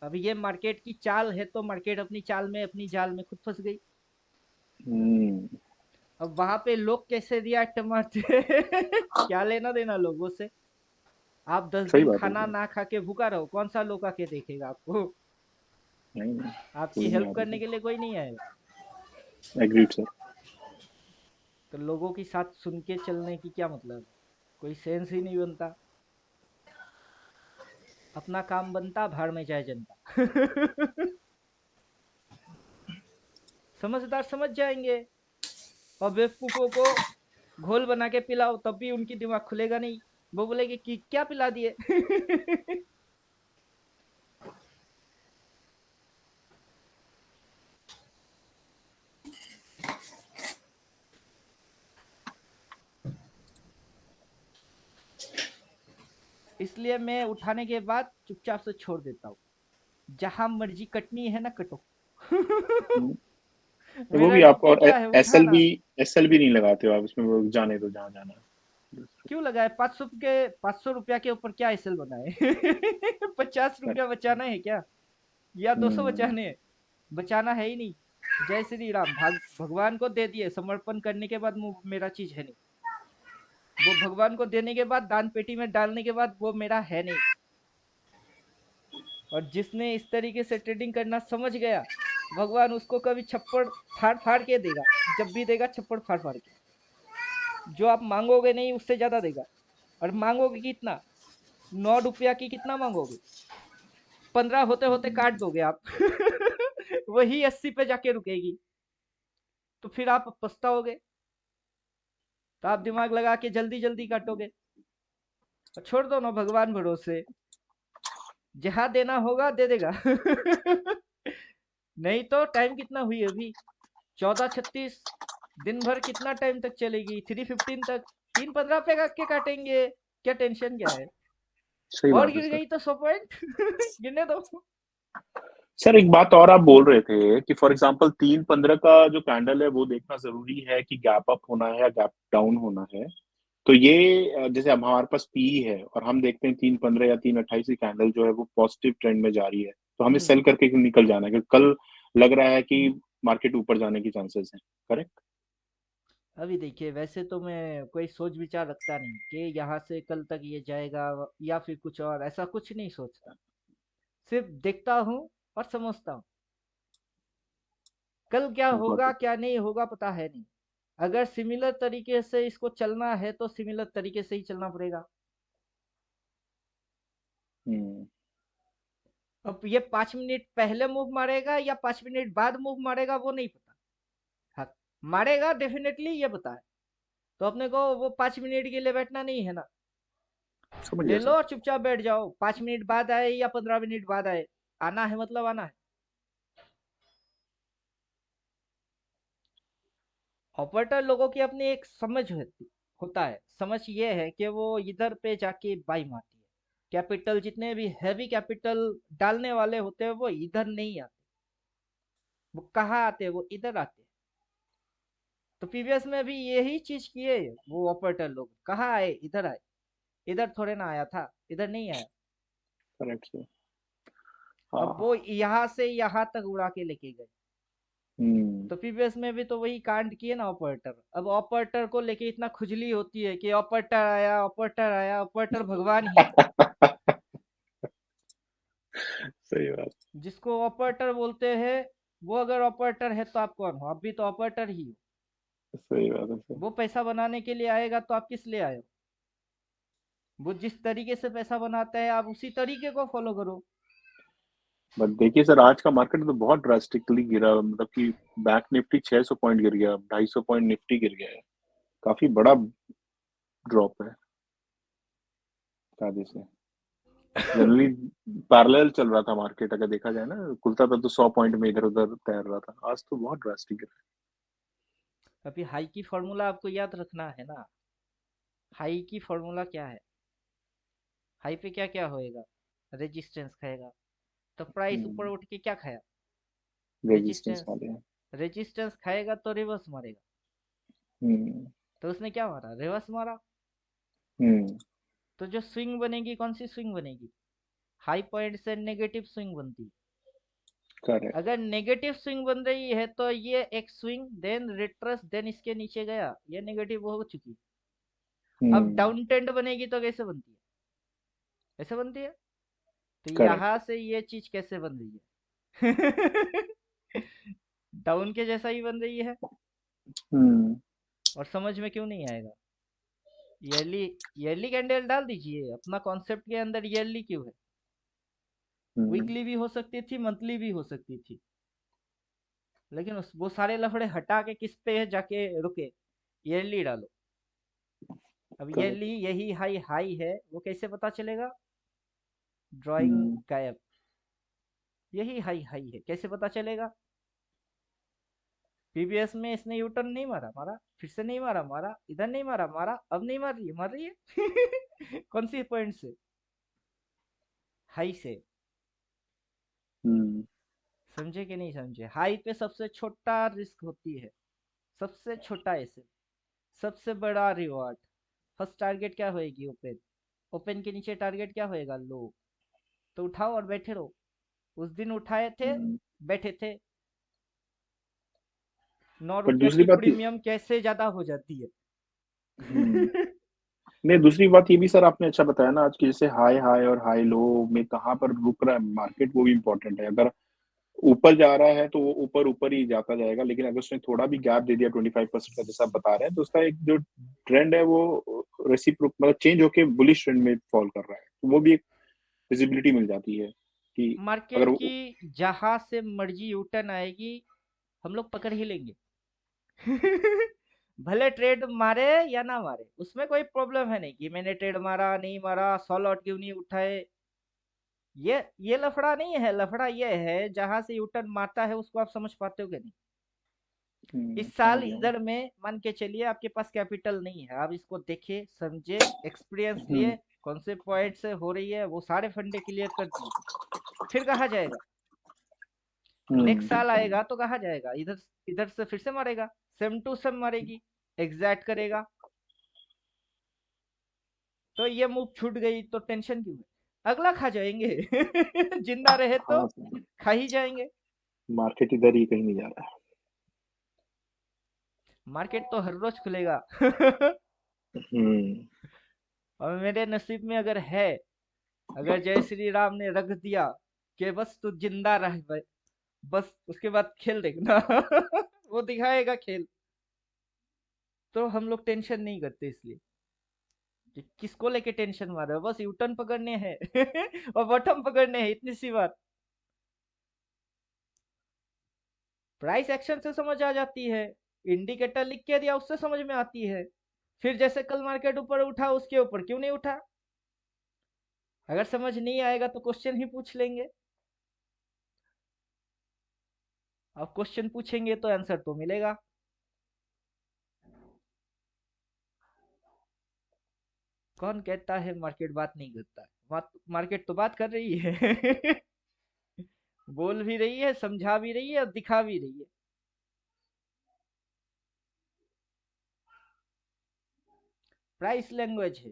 अब ये मार्केट की चाल है, तो मार्केट अपनी चाल में, अपनी जाल में खुद फंस गई। हम्म। अब वहां पे लोग कैसे रिएक्ट मारते हैं, क्या लेना देना लोगों से? आप दस सही दिन बात है खाना सर। ना खा के भूखा रहो, कौन सा लोग आके देखेगा आपको? नहीं नहीं, आपकी कोई नहीं हेल्प आ करने रही के लिए कोई नहीं आएगा। Sir, agreed sir. तो लोगों की साथ सुन के चलने की क्या मतलब है? कोई सेंस ही नहीं बनता। अपना काम बनता, भाड़ में जाए जनता। समझदार समझ जाएंगे, और बेवकूफों को घोल बना के पिलाओ तब भी उनकी दिमाग खुलेगा नहीं, वो बोलेगी कि क्या पिला दिए। इसलिए मैं उठाने के बाद चुपचाप से छोड़ देता हूँ, जहां मर्जी कटनी है ना कटो। हम्म, तो वो मेरा भी आप, ड्यूटी और क्या है, एसएल उठाना। भी, एसएल भी नहीं लगाते हो आप इसमें, वो जाने दो जहाँ जाना है। क्यों लगाए? 500 रुपया के ऊपर क्या एसएल बनाए? 50 रुपया बचाना है क्या, या 200 हम्म, बचाने हैं? बचाना है ही नहीं। जय श्री राम, भगवान को दे दिए, समर्पण करने के बाद मेरा चीज है नहीं। वो भगवान को देने के बाद, दान पेटी में डालने के बाद, वो मेरा है नहीं। और जिसने इस तरीके से ट्रेडिंग करना समझ गया, भगवान उसको कभी छप्पड़ फाड़ फाड़ के देगा। जब भी देगा छप्पड़ फाड़ फाड़ के, जो आप मांगोगे नहीं उससे ज्यादा देगा। और मांगोगे कितना? 9 रुपया की कितना मांगोगे? 15 होते होते काट दोगे आप। वही 80 पे जाके रुकेगी, तो फिर आप पछताओगे। तो आप दिमाग लगा के जल्दी जल्दी काटोगे। और छोड़ दो ना भगवान भरोसे, जहां देना होगा दे देगा। नहीं तो टाइम कितना हुई अभी? 14:36। दिन भर कितना टाइम तक चलेगी? 3:15 तक। 3:15 पे के काटेंगे, क्या टेंशन क्या है? सही और बात है गिर सर। गई तो 100 पॉइंट। गिरने दो। सर एक बात और आप बोल रहे थे कि फॉर एग्जांपल 3:15 का जो कैंडल है वो देखना जरूरी है कि गैप अप होना है या गैप डाउन होना है। तो ये जैसे अब हमारे पास पी है और हम देखते हैं 3:15 या 3:28 की कैंडल जो है वो पॉजिटिव ट्रेंड में जा रही है, तो हमें हम्म। सेल करके निकल जाना है, क्योंकि कल लग रहा है कि मार्केट ऊपर जाने की चांसेस हैं। करेक्ट। अभी देखिए, वैसे तो मैं कोई सोच विचार रखता नहीं कि यहाँ से कल तक ये जाएगा, या फिर कुछ और, ऐसा कुछ नहीं सोचता। सिर्फ देखता हूँ और समझता हूँ। कल क्या गॉट होगा इट। क्या नहीं होगा पता है नहीं। अगर सिमिलर तरीके से इसको चलना है तो सिमिलर तरीके से ही चलना पड़ेगा। हम्म। अब ये 5 मिनट पहले मूव मारेगा या 5 मिनट बाद मूव मारेगा वो नहीं पता। हाँ, मारेगा डेफिनेटली, ये पता है। तो अपने को वो 5 मिनट के लिए बैठना नहीं है ना। समझ ले गया लो सर। और चुपचाप बैठ जाओ, 5 मिनट बाद आए या 15 मिनट बाद आए, आना है मतलब आना है। ऑपरेटर लोगों की अपनी एक समझ होता है। समझ ये है कि वो इधर पे जाके बाई मारती है। कैपिटल, जितने भी हैवी कैपिटल डालने वाले होते हैं वो इधर नहीं आते। वो कहाँ आते हैं? वो इधर आते हैं। तो पीवीएस में भी यही चीज किए वो ऑपरेटर लोग, कहाँ आए? इधर आए। इधर थोड़े ना आया था, इधर नहीं आया। Correct sir. अब वो हाँ। यहाँ से यहाँ तक उड़ा के लेके गए। हम्म। तो पीवीएस में भी तो वही कांड किए ना ऑपरेटर। अब ऑपरेटर को लेके इतना खुजली होती है कि ऑपरेटर आया, ऑपरेटर आया। ऑपरेटर भगवान ही है। सही बात। जिसको ऑपरेटर बोलते हैं, वो अगर ऑपरेटर है तो आप कौन हो? आप भी तो ऑपरेटर ही हो। सही बात है सर। वो पैसा बनाने के लिए आएगा तो आप किस लिए आए हो? वो जिस तरीके से पैसा बनाता है आप उसी तरीके को फॉलो करो। बट देखिए सर, आज का मार्केट तो बहुत ड्रास्टिकली गिरा, मतलब कि बैंक निफ्टी 600 पॉइंट गिर गया, 250 पॉइंट निफ्टी गिर गया है। काफी बड़ा ड्रॉप है आगे से। जनरली पैरेलल चल रहा था मार्केट, अगर देखा जाए ना, खुलता था तो 100 पॉइंट में इधर उधर तैर रहा था, आज तो बहुत ड्रास्टिक गिरा अभी हाई की फॉर्मूला आपको याद रखना है ना। हाई की फॉर्मूला क्या है? हाई पे क्या क्या होएगा? रेजिस्टेंस खाएगा। तो है। प्राइस ऊपर उठ के क्या खाया? Resistance resistance. वाले हैं। रेजिस्टेंस खाएगा तो रिवर्स मारेगा। हम्म। तो उसने क्या मारा? रिवर्स मारा। हम्म। तो जो स्विंग बनेगी, कौन सी स्विंग बनेगी? हाई पॉइंट से नेगेटिव स्विंग बनती है। करेक्ट। अगर नेगेटिव स्विंग बन रही है तो ये एक स्विंग, देन रिट्रेस, देन इसके नीचे गया, ये नेगेटिव हो चुकी। अब हम्म। डाउन ट्रेंड बनेगी तो कैसे बनती है? ऐसे बनती है। तो करेक्ट। यहां से ये चीज कैसे बन रही है? डाउन के जैसा ही बन रही है। हम्म। और समझ में क्यों नहीं आएगा? ईयरली ईयरली कैंडल डाल दीजिए, अपना कॉन्सेप्ट के अंदर ईयरली क्यों है? वीकली भी हो सकती थी, मंथली भी हो सकती थी, लेकिन वो सारे लफड़े हटा के किस पे जाके रुके, ईयरली डालो। अब ईयरली करेक्ट। यही हाई हाई है, वो कैसे पता चलेगा? ड्राइंग हम्म। गायब, यही हाई हाई है, कैसे पता चलेगा? पीबीएस में इसने यू टर्न नहीं मारा, मारा, फिर से नहीं मारा, मारा, इधर नहीं मारा, मारा, अब नहीं मार रही है, मार रही है। कौन सी पॉइंट से? हाई से। हम्म। समझे कि नहीं समझे? हाई पे सबसे छोटा रिस्क होती है, सबसे छोटा एसेट, सबसे बड़ा रिवॉर्ड। फर्स्ट टारगेट क्या होएगी? ओपन। ओपन के नीचे टारगेट क्या होएगा? लो। तो उठाओ और बैठे रहो। उस दिन उठाए थे, हम्म। बैठे थे। 9 पर रुपया दूसरी की बात प्रीमियम कैसे ज्यादा हो जाती है? हम्म नहीं, दूसरी बात ये भी सर आपने अच्छा बताया ना, आज की जैसे हाई हाई और हाई लो में कहाँ पर रुक रहा है मार्केट, वो भी इम्पोर्टेंट है। अगर ऊपर जा रहा है तो वो ऊपर ऊपर ही जाता जाएगा, लेकिन अगर उसने थोड़ा भी गैप दे दिया 25% का जैसा आप बता रहे हैं, तो उसका एक जो ट्रेंड है वो रेसिप्रोक मतलब चेंज होके बुलिश ट्रेंड में फॉल कर रहा है, तो वो भी एक विजिबिलिटी मिल जाती है कि अगर मार्केट की जहां से मर्जी यूटर्न आएगी, हम लोग पकड़ ही लेंगे। भले ट्रेड मारे या ना मारे, उसमें कोई प्रॉब्लम है नहीं कि मैंने ट्रेड मारा नहीं मारा, 100 लॉट क्यों नहीं उठाए। ये लफड़ा नहीं है, लफड़ा ये है जहां से यूटर्न मारता है उसको आप समझ पाते हो कि नहीं? इस समझ साल गया हूँ। इधर में मान के चलिए आपके पास कैपिटल नहीं है, आप इसको देखे समझे, एक्सपीरियंस हम्म। लिए, कौन से पॉइंट से हो रही है, वो सारे फंडे क्लियर कर दिए, फिर कहा जाएगा? नेक्स्ट हम्म। साल आएगा तो कहा जाएगा? इधर इधर से फिर से मारेगा, सेम टू सेम मारेगी, एग्जैक्ट करेगा। तो ये मूव छूट गई तो टेंशन क्यों है? अगला खा जाएंगे। जिंदा रहे तो हाँ सर, खा ही जाएंगे। मार्केट इधर ही कहीं नहीं जा रहा मार्केट तो हर रोज खुलेगा। है। हम्म। और मेरे नसीब में अगर है, अगर जय श्री राम ने रख दिया कि बस तू जिंदा रह भाई, बस उसके बाद खेल देखना। वो दिखाएगा खेल, तो हम लोग टेंशन नहीं करते, इसलिए कि किसको लेके टेंशन मार रहे हो, बस यूटर्न पकड़ने हैं। और बॉटम पकड़ने हैं, इतनी सी बात। प्राइस एक्शन से समझ आ जाती है, इंडिकेटर लिख के दिया उससे समझ में आती है। फिर जैसे कल मार्केट ऊपर उठा, उसके ऊपर क्यों नहीं उठा? अगर समझ नहीं आएगा तो क्वेश्चन ही पूछ लेंगे। अब क्वेश्चन पूछेंगे तो आंसर तो मिलेगा। कौन कहता है मार्केट बात नहीं करता है? मार्केट तो बात कर रही है। बोल भी रही है, समझा भी रही है और दिखा भी रही है। प्राइस लैंग्वेज है,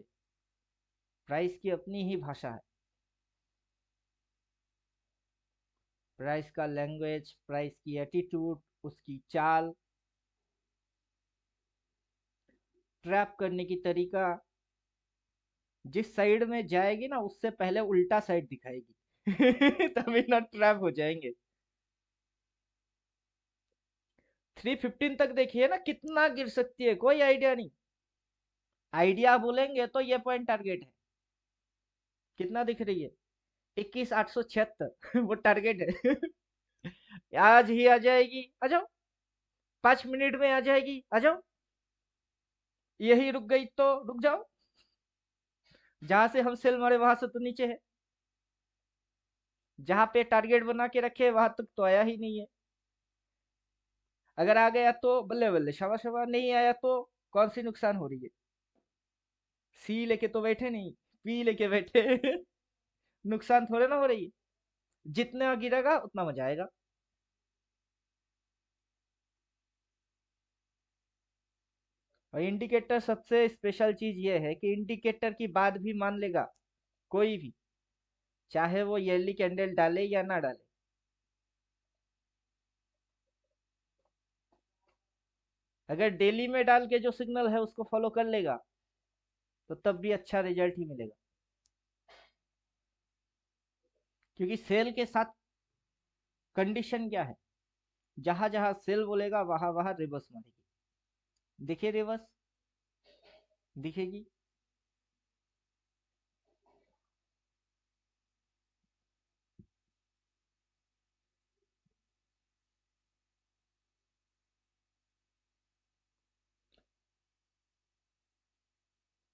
प्राइस की अपनी ही भाषा है। प्राइस का लैंग्वेज, प्राइस की एटीट्यूड, उसकी चाल, ट्रैप करने की तरीका, जिस साइड में जाएगी ना उससे पहले उल्टा साइड दिखाएगी। तभी ना ट्रैप हो जाएंगे। 315 तक देखिए ना, कितना गिर सकती है, कोई आइडिया नहीं। आइडिया बोलेंगे तो ये पॉइंट टारगेट है। कितना दिख रही है? 21,876। वो टारगेट है। आज ही आ जाएगी, आ जाओ। 5 मिनट में आ जाएगी, आ जाओ। यही रुक गई तो रुक जाओ। जहां से हम सेल मारे वहां से तो नीचे है, जहां पे टारगेट बना के रखे वहां तक तो आया ही नहीं है। अगर आ गया तो बल्ले बल्ले, शाबाश शाबाश, नहीं आया तो कौन सी नुकसान हो रही है? सी लेके तो बैठे नहीं, पी लेके बैठे। नुकसान थोड़े ना हो रही है। जितना गिरेगा उतना मजा आएगा। और इंडिकेटर सबसे स्पेशल चीज ये है कि इंडिकेटर की बात भी मान लेगा कोई भी, चाहे वो ईयरली कैंडल डाले या ना डाले। अगर डेली में डाल के जो सिग्नल है उसको फॉलो कर लेगा तो तब भी अच्छा रिजल्ट ही मिलेगा। क्योंकि सेल के साथ कंडीशन क्या है? जहां जहां सेल बोलेगा वहां वहां रिवर्स मारेगी। देखिए रिवर्स दिखेगी।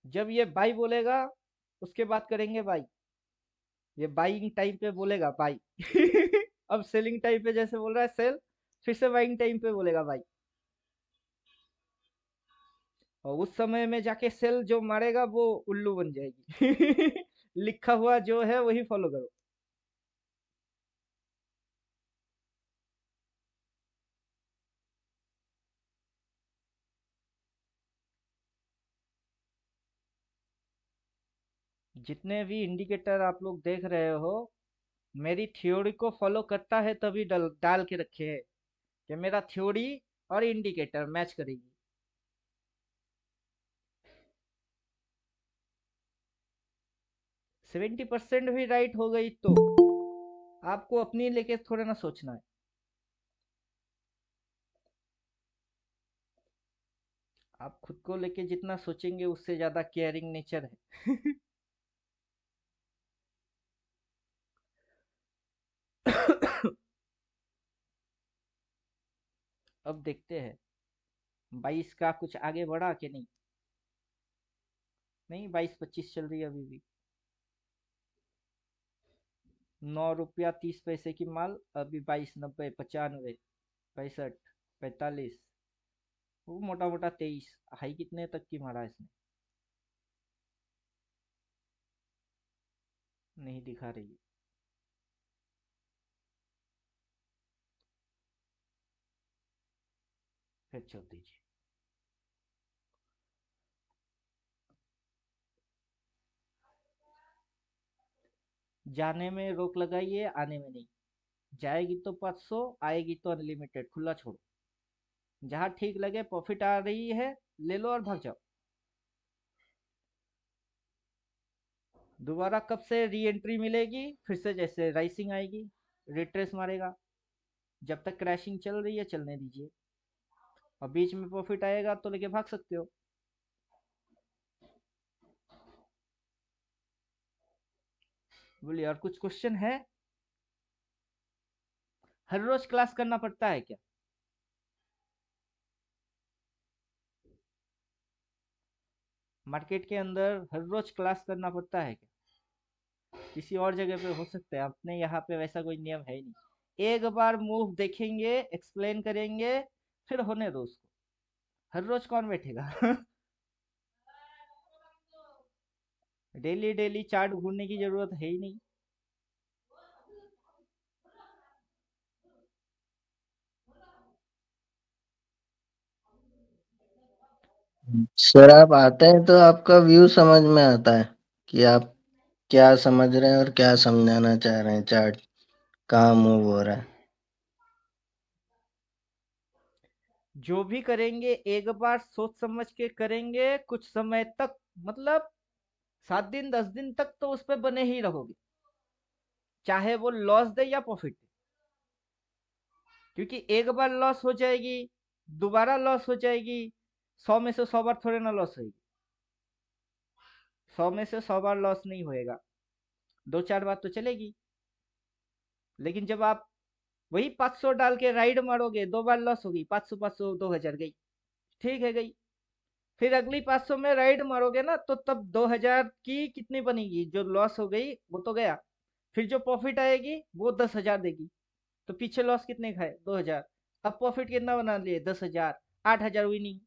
जब ये बाई बोलेगा उसके बाद करेंगे बाई। ये बाइंग टाइम पे बोलेगा बाई। अब सेलिंग टाइम पे जैसे बोल रहा है सेल, फिर से बाइंग टाइम पे बोलेगा बाई। और उस समय में जाके सेल जो मारेगा वो उल्लू बन जाएगी। लिखा हुआ जो है वही फॉलो करो। जितने भी इंडिकेटर आप लोग देख रहे हो, मेरी थ्योरी को फॉलो करता है तभी डाल डाल के रखे है कि मेरा थ्योरी और इंडिकेटर मैच करेगी। 70% भी राइट हो गई तो आपको अपनी लेके थोड़ा ना सोचना है। आप खुद को लेके जितना सोचेंगे उससे ज्यादा केयरिंग नेचर है। अब देखते हैं 22 का कुछ आगे बढ़ा कि नहीं। नहीं, 22-25 चल रही है अभी भी। 9 रुपया 30 पैसे की माल अभी 22, 90, 95, 65, 45, वो मोटा मोटा 23। हाई कितने तक की मारा इसने, नहीं दिखा रही है। फिर छोड़ दीजिए। जाने में रोक लगाइए, आने में नहीं। जाएगी तो 500, आएगी तो अनलिमिटेड, खुला छोड़ो। जहां ठीक लगे प्रॉफिट आ रही है ले लो और भाग जाओ। दोबारा कब से री एंट्री मिलेगी, फिर से जैसे राइसिंग आएगी, रिट्रेस मारेगा। जब तक क्रैशिंग चल रही है चलने दीजिए, और बीच में प्रॉफिट आएगा तो लेके भाग सकते हो। बोलिए, और कुछ क्वेश्चन है? हर रोज क्लास करना पड़ता है क्या? मार्केट के अंदर हर रोज क्लास करना पड़ता है क्या? किसी और जगह पे हो सकता है, अपने यहाँ पे वैसा कोई नियम है ही नहीं। एक बार मूव देखेंगे, एक्सप्लेन करेंगे, फिर होने दो उसको। हर रोज कौन बैठेगा? डेली डेली चार्ट घूरने की जरूरत है ही नहीं। सर आप आते हैं तो आपका व्यू समझ में आता है कि आप क्या समझ रहे हैं और क्या समझाना चाह रहे हैं, चार्ट कहाँ मूव हो रहा है। जो भी करेंगे एक बार सोच समझ के करेंगे, कुछ समय तक, मतलब 7 दिन 10 दिन तक तो उस पर बने ही रहोगे, चाहे वो लॉस दे या प्रॉफिट दे। क्योंकि एक बार लॉस हो जाएगी, दोबारा लॉस हो जाएगी। 100 में से 100 बार थोड़े ना लॉस होगी। 100 में से 100 बार लॉस नहीं होएगा, 2-4 बार तो चलेगी। लेकिन जब आप वही 500 डाल के राइड मारोगे, 2 बार लॉस होगी, 500 500 2000 गई, ठीक है गई। फिर अगली 500 में राइड मारोगे ना, तो तब 2000 की कितनी बनेगी, जो लॉस हो गई वो तो गया। फिर जो प्रॉफिट आएगी वो 10,000 देगी। तो पीछे लॉस कितने खाए, 2000। अब प्रॉफिट कितना बना लिए, 10,000, 8,000 विनिंग।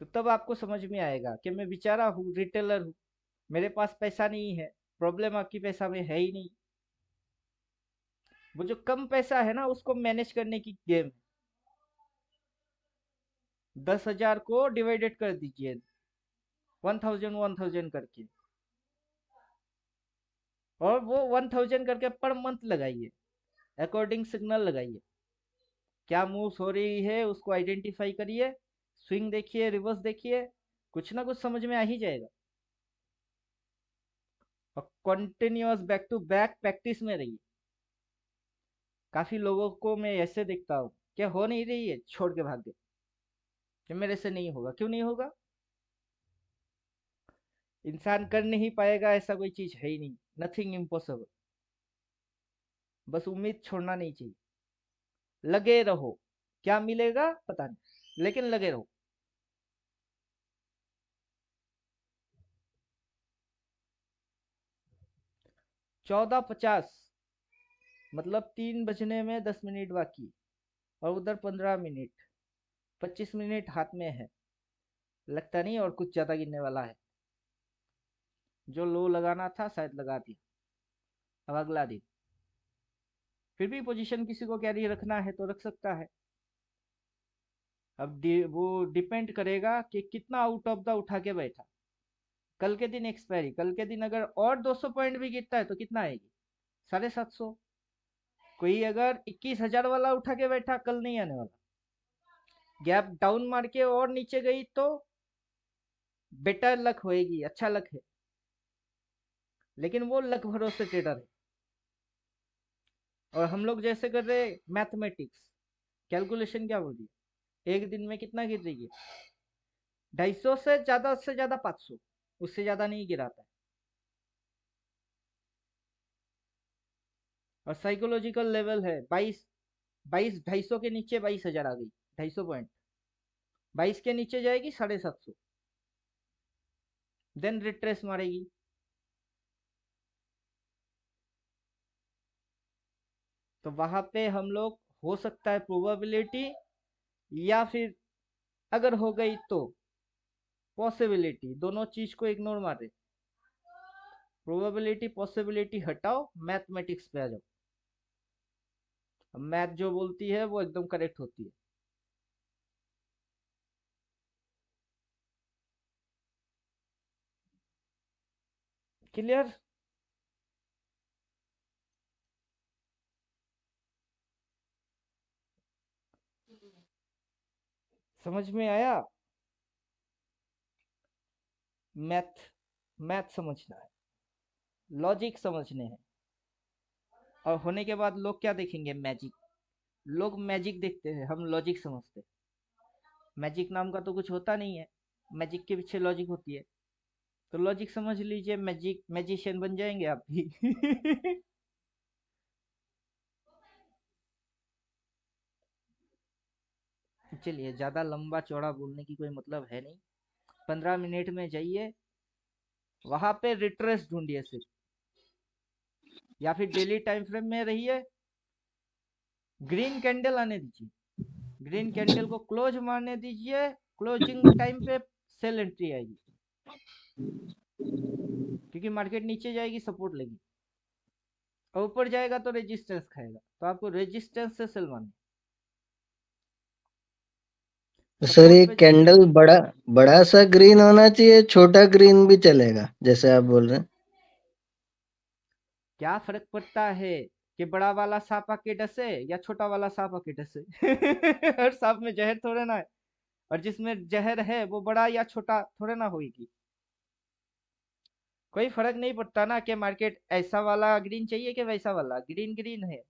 तो तब आपको समझ में आएगा कि मैं बेचारा हूँ, रिटेलर हूँ, मेरे पास पैसा नहीं है। प्रॉब्लम आपकी पैसा में है ही नहीं। वो जो कम पैसा है ना, उसको मैनेज करने की गेम। 10,000 को डिवाइडेड कर दीजिए 1000 करके, और वो 1000 करके पर मंथ लगाइए, अकॉर्डिंग सिग्नल लगाइए। क्या मूव्स हो रही है उसको आइडेंटिफाई करिए, स्विंग देखिए, रिवर्स देखिए, कुछ ना कुछ समझ में आ ही जाएगा। और continuous back to back practice में रहिए। काफी लोगों को मैं ऐसे देखता हूँ कि हो नहीं रही है, छोड़ के भाग गए कि मेरे से नहीं होगा। क्यों नहीं होगा? इंसान कर नहीं पाएगा ऐसा कोई चीज है ही नहीं। Nothing impossible. बस उम्मीद छोड़ना नहीं चाहिए। लगे रहो, क्या मिलेगा पता नहीं, लेकिन लगे रहो। 14:50, मतलब 3 बजने में 10 मिनट बाकी, और उधर 15 मिनट, 25 मिनट हाथ में है। लगता नहीं और कुछ ज्यादा गिरने वाला है। जो लो लगाना था शायद लगा दिया। अब अगला दिन, फिर भी पोजीशन किसी को कैरी रखना है तो रख सकता है। अब वो डिपेंड करेगा कि कितना आउट ऑफ द उठा के बैठा। कल के दिन एक्सपायरी, कल के दिन अगर और 200 पॉइंट भी गिरता है तो कितना आएगी? 750। कोई अगर 21,000 वाला उठा के बैठा, कल नहीं आने वाला। गैप डाउन मार के और नीचे गई तो बेटर लक होएगी, अच्छा लक है, लेकिन वो लक भरोसे ट्रेडर है। और हम लोग जैसे कर रहे मैथमेटिक्स, कैलकुलेशन क्या बोल रही है, एक दिन में कितना गिर रही है? 250 से ज्यादा 500, उससे ज्यादा नहीं गिराता है। और साइकोलॉजिकल लेवल है 22, 250 के नीचे 22,000 आ गई, 250 पॉइंट, 22 के नीचे जाएगी 750, देन रिट्रेस मारेगी। तो वहां पे हम लोग, हो सकता है प्रोबेबिलिटी, या फिर अगर हो गई तो पॉसिबिलिटी, दोनों चीज को इग्नोर मारे। प्रोबेबिलिटी पॉसिबिलिटी हटाओ, मैथमेटिक्स पे आ जाओ। मैथ जो बोलती है वो एकदम करेक्ट होती है। क्लियर? समझ में आया? मैथ, मैथ समझना है, लॉजिक समझने हैं। और होने के बाद लोग क्या देखेंगे? मैजिक। लोग मैजिक देखते हैं, हम लॉजिक समझते हैं। मैजिक नाम का तो कुछ होता नहीं है, मैजिक के पीछे लॉजिक होती है। तो लॉजिक समझ लीजिए, मैजिक, मैजिशियन बन जाएंगे आप भी। चलिए, ज्यादा लंबा चौड़ा बोलने की कोई मतलब है नहीं। 15 मिनट में जाइए, वहां पे रिट्रेस ढूंढिए सिर्फ, या फिर डेली टाइम फ्रेम में रहिए। ग्रीन कैंडल आने दीजिए, ग्रीन कैंडल को क्लोज मारने दीजिए, क्लोजिंग टाइम पे सेल एंट्री आएगी, क्योंकि मार्केट नीचे जाएगी सपोर्ट लेगी, और ऊपर जाएगा तो रेजिस्टेंस खाएगा, तो आपको रेजिस्टेंस से सेल मारना। सर सपोर्ट ये पे जाइए। कैंडल बड़ा बड़ा सा ग्रीन होना चाहिए, छोटा ग्रीन भी चलेगा जैसे आप बोल रहे हैं? क्या फर्क पड़ता है कि बड़ा वाला सांप आके डसे या छोटा वाला सांप आके डसे? हर सांप में जहर थोड़े ना है, और जिसमें जहर है वो बड़ा या छोटा थोड़े ना होगी। कोई फर्क नहीं पड़ता ना कि मार्केट ऐसा वाला ग्रीन चाहिए कि वैसा वाला, ग्रीन ग्रीन है।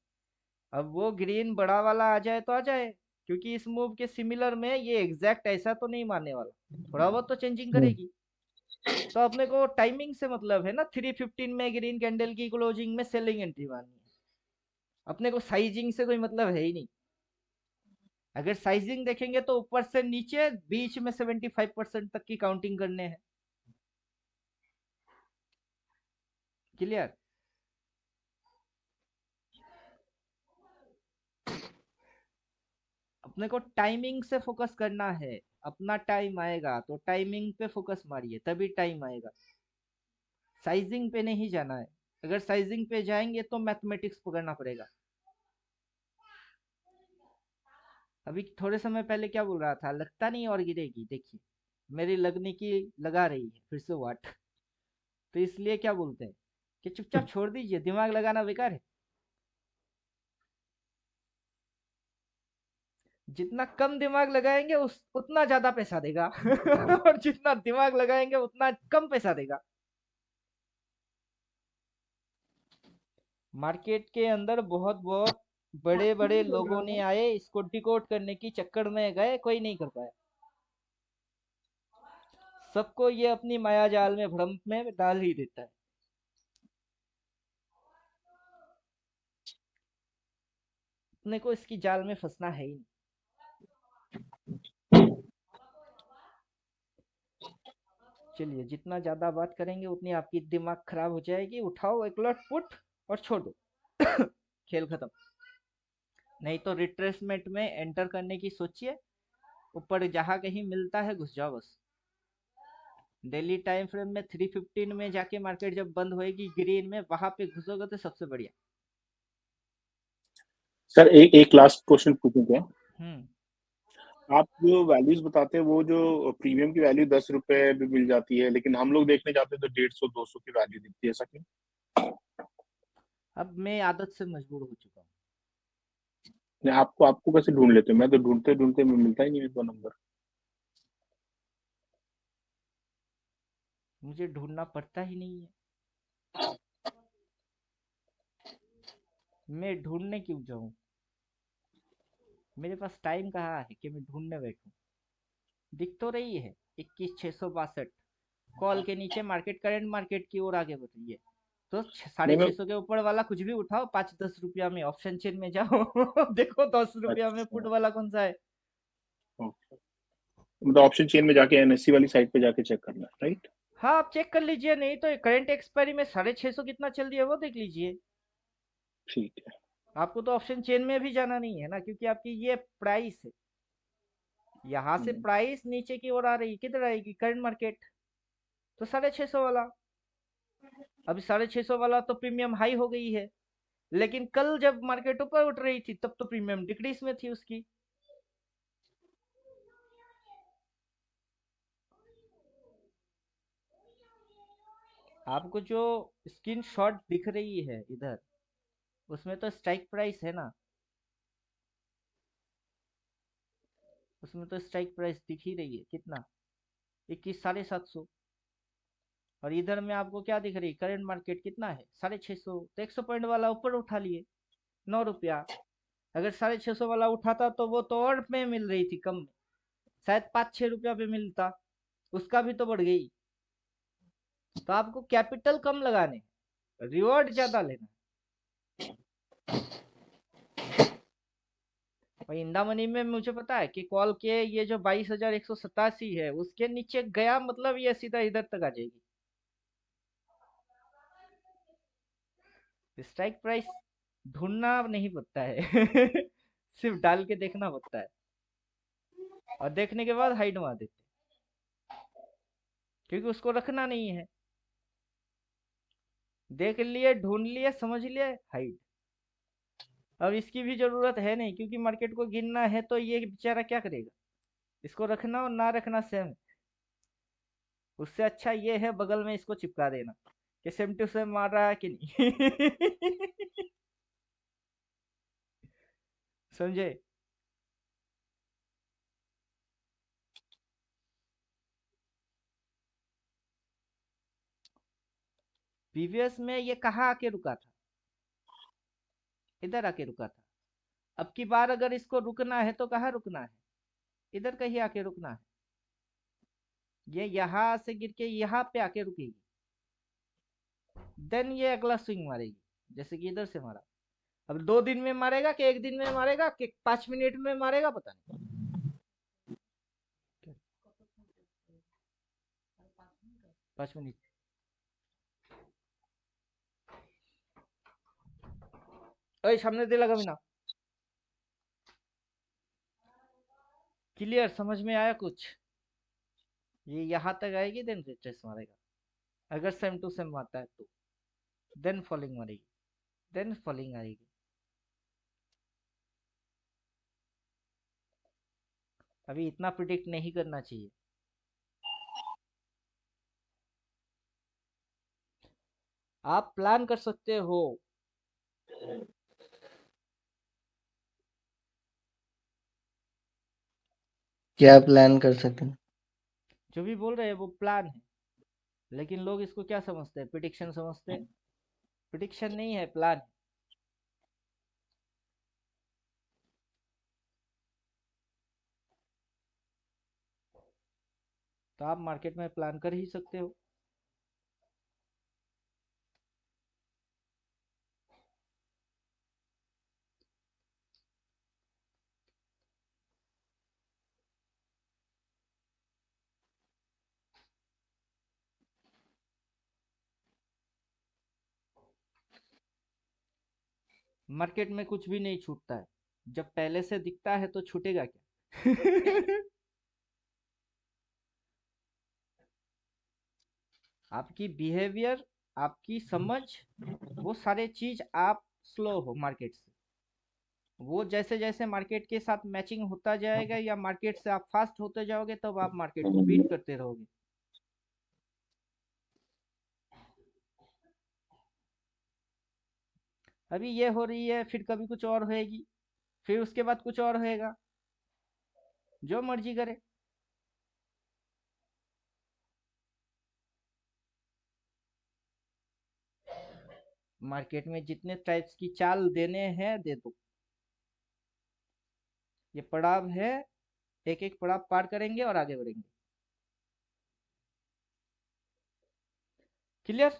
अब वो ग्रीन बड़ा वाला आ जाए तो आ जाए, क्योंकि इस मूव के सिमिलर में ये एग्जैक्ट ऐसा तो नहीं मारने वाला, थोड़ा बहुत तो चेंजिंग हम्म। करेगी। तो अपने को टाइमिंग से मतलब है ना, 3:15 में ग्रीन कैंडल की क्लोजिंग में सेलिंग एंट्री मारनी है। अपने को साइजिंग से कोई मतलब है ही नहीं। अगर साइजिंग देखेंगे तो ऊपर से नीचे बीच में 75% तक की काउंटिंग करने हैं। क्लियर? अपने को टाइमिंग से फोकस करना है। अपना टाइम आएगा तो टाइमिंग पे फोकस मारिए, तभी टाइम आएगा। साइजिंग पे नहीं जाना है। अगर साइजिंग पे जाएंगे तो मैथमेटिक्स पकड़ना पड़ेगा। अभी थोड़े समय पहले क्या बोल रहा था, लगता नहीं और गिरेगी, देखिए मेरी लगने की लगा रही है फिर से वाट। तो इसलिए क्या बोलते हैं कि चुपचाप छोड़ दीजिए, दिमाग लगाना बेकार है। जितना कम दिमाग लगाएंगे उस उतना ज्यादा पैसा देगा। और जितना दिमाग लगाएंगे उतना कम पैसा देगा। मार्केट के अंदर बहुत बहुत बड़े बड़े लोगों ने आए, इसको डिकोड करने की चक्कर में गए, कोई नहीं कर पाया। सबको ये अपनी माया जाल में, भ्रम में डाल ही देता है। अपने को इसकी जाल में फंसना है ही नहीं। चलिए, जितना ज़्यादा बात करेंगे उतनी आपकी दिमाग खराब हो जाएगी। उठाओ एक लॉट पुट और छोड़ दो। खेल खत्म। नहीं तो रिट्रेसमेंट में एंटर करने की सोचिए। ऊपर जहाँ कहीं मिलता है घुस जाओ बस। डेली टाइम फ्रेम में 315 में जाके मार्केट जब बंद होएगी ग्रीन में, वहां पे घुसोगे तो सबसे बढ़िया। सर एक एक लास्ट क्वेश्चन पूछूं क्या? हम्म। आप जो वैल्यूज बताते हैं वो जो प्रीमियम की वैल्यू 10 रुपए भी मिल जाती है, लेकिन हम लोग देखने जाते हैं तो 150-200 की वैल्यू दिखती है, ऐसा क्यों? अब मैं आदत से मजबूर हो चुका हूँ। नहीं, आपको आपको कैसे ढूंढ लेते हो? मैं तो ढूंढते ढूंढते मिलता ही नहीं मेरे को नंबर। मुझे ढूंढना पड़ता ही नहीं है। मैं ढूंढने क्यों जाऊं? मेरे पास टाइम कहाँ है कि मैं ढूंढने बैठूं? दिख तो रही है 21,662। कॉल के नीचे मार्केट करंट मार्केट की ओर आगे बढ़ रही है। तो साढ़े नहीं मैं छह सौ के ऊपर वाला कुछ भी उठाओ, 5-10 रुपया में ऑप्शन चेन में जाओ। देखो 10 रुपया में पुट अच्छा, वाला कौन सा है। ओके। मतलब ऑप्शन चेन में जाके एनएससी वाली साइट पे जाके चेक करना है, राइट? हाँ, आप चेक कर लीजिए। नहीं तो करंट एक्सपायरी में 650 कितना चल रही है वो देख लीजिए। ठीक है। आपको तो ऑप्शन चेन में भी जाना नहीं है ना, क्योंकि आपकी ये प्राइस है। यहाँ से हम्म, प्राइस नीचे की ओर आ रही है, किधर आएगी? Current market. तो 650 वाला। अभी 650 वाला तो प्रीमियम हाई हो गई है। लेकिन कल जब मार्केट ऊपर उठ रही थी तब तो प्रीमियम डिक्रीज में थी उसकी। आपको जो स्क्रीन शॉट दिख रही है इधर, उसमें तो स्ट्राइक प्राइस है ना। उसमें तो स्ट्राइक प्राइस दिख ही रही है कितना, 21,750। और इधर में आपको क्या दिख रही है? करंट मार्केट कितना है? 650। तो 100 पॉइंट वाला ऊपर उठा लिए, 9 रुपया। अगर 650 वाला उठाता तो वो तो और में मिल रही थी कम में, शायद 5-6 रुपया पे मिलता। उसका भी तो बढ़ गई। तो आपको कैपिटल कम लगाने, रिवॉर्ड ज्यादा लेना। और इंदा मनी में मुझे पता है कि कॉल के ये जो 22,187 है उसके नीचे गया मतलब ये सीधा इधर तक आ जाएगी। स्ट्राइक प्राइस ढूंढना नहीं पड़ता है। सिर्फ डाल के देखना पड़ता है। और देखने के बाद हाइड मार देते, क्योंकि उसको रखना नहीं है। देख लिए, ढूंढ लिए, समझ लिए, हाइड। अब इसकी भी जरूरत है नहीं, क्योंकि मार्केट को गिनना है तो ये बेचारा क्या करेगा? इसको रखना और ना रखना सेम। उससे अच्छा ये है बगल में इसको चिपका देना कि सेम टू सेम मार रहा है कि नहीं। समझे? प्रीवियस में ये कहाँ आके रुका था? इधर आके रुका था। अब की बार अगर इसको रुकना है तो कहाँ रुकना है? इधर कहीं आके रुकना है। ये यहाँ से गिर के यहाँ पे आके रुकेगी। देन ये अगला स्विंग मारेगी, जैसे कि इधर से मारा। अब 2 दिन में मारेगा कि एक दिन में मारेगा कि 5 मिनट में मारेगा, पता नहीं। 5 मिनट। ओए सामने दे लगा बिना। क्लियर? समझ में आया कुछ? ये यहाँ तक आएगी देन रिट्रेस मारेगा। अगर सेम टू सेम आता है तो देन फॉलिंग मारेगी, देन फॉलिंग आएगी। अभी इतना प्रिडिक्ट नहीं करना चाहिए। आप प्लान कर सकते हो। क्या प्लान कर सकें? जो भी बोल रहे हैं वो प्लान है, लेकिन लोग इसको क्या समझते हैं? प्रिडिक्शन समझते हैं। प्रिडिक्शन नहीं है, प्लान। तो आप मार्केट में प्लान कर ही सकते हो। मार्केट में कुछ भी नहीं छूटता है, जब पहले से दिखता है तो छूटेगा क्या? आपकी बिहेवियर, आपकी समझ, वो सारे चीज आप स्लो हो मार्केट से। वो जैसे जैसे मार्केट के साथ मैचिंग होता जाएगा या मार्केट से आप फास्ट होते जाओगे, तब आप मार्केट को बीट करते रहोगे। अभी ये हो रही है, फिर कभी कुछ और होएगी, फिर उसके बाद कुछ और होएगा, जो मर्जी करे। मार्केट में जितने टाइप्स की चाल देने हैं दे दो, ये पड़ाव है, एक एक पड़ाव पार करेंगे और आगे बढ़ेंगे। क्लियर?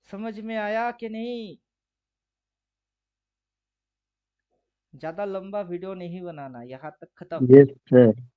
समझ में आया कि नहीं? ज्यादा लंबा वीडियो नहीं बनाना, यहाँ तक खत्म। Yes sir.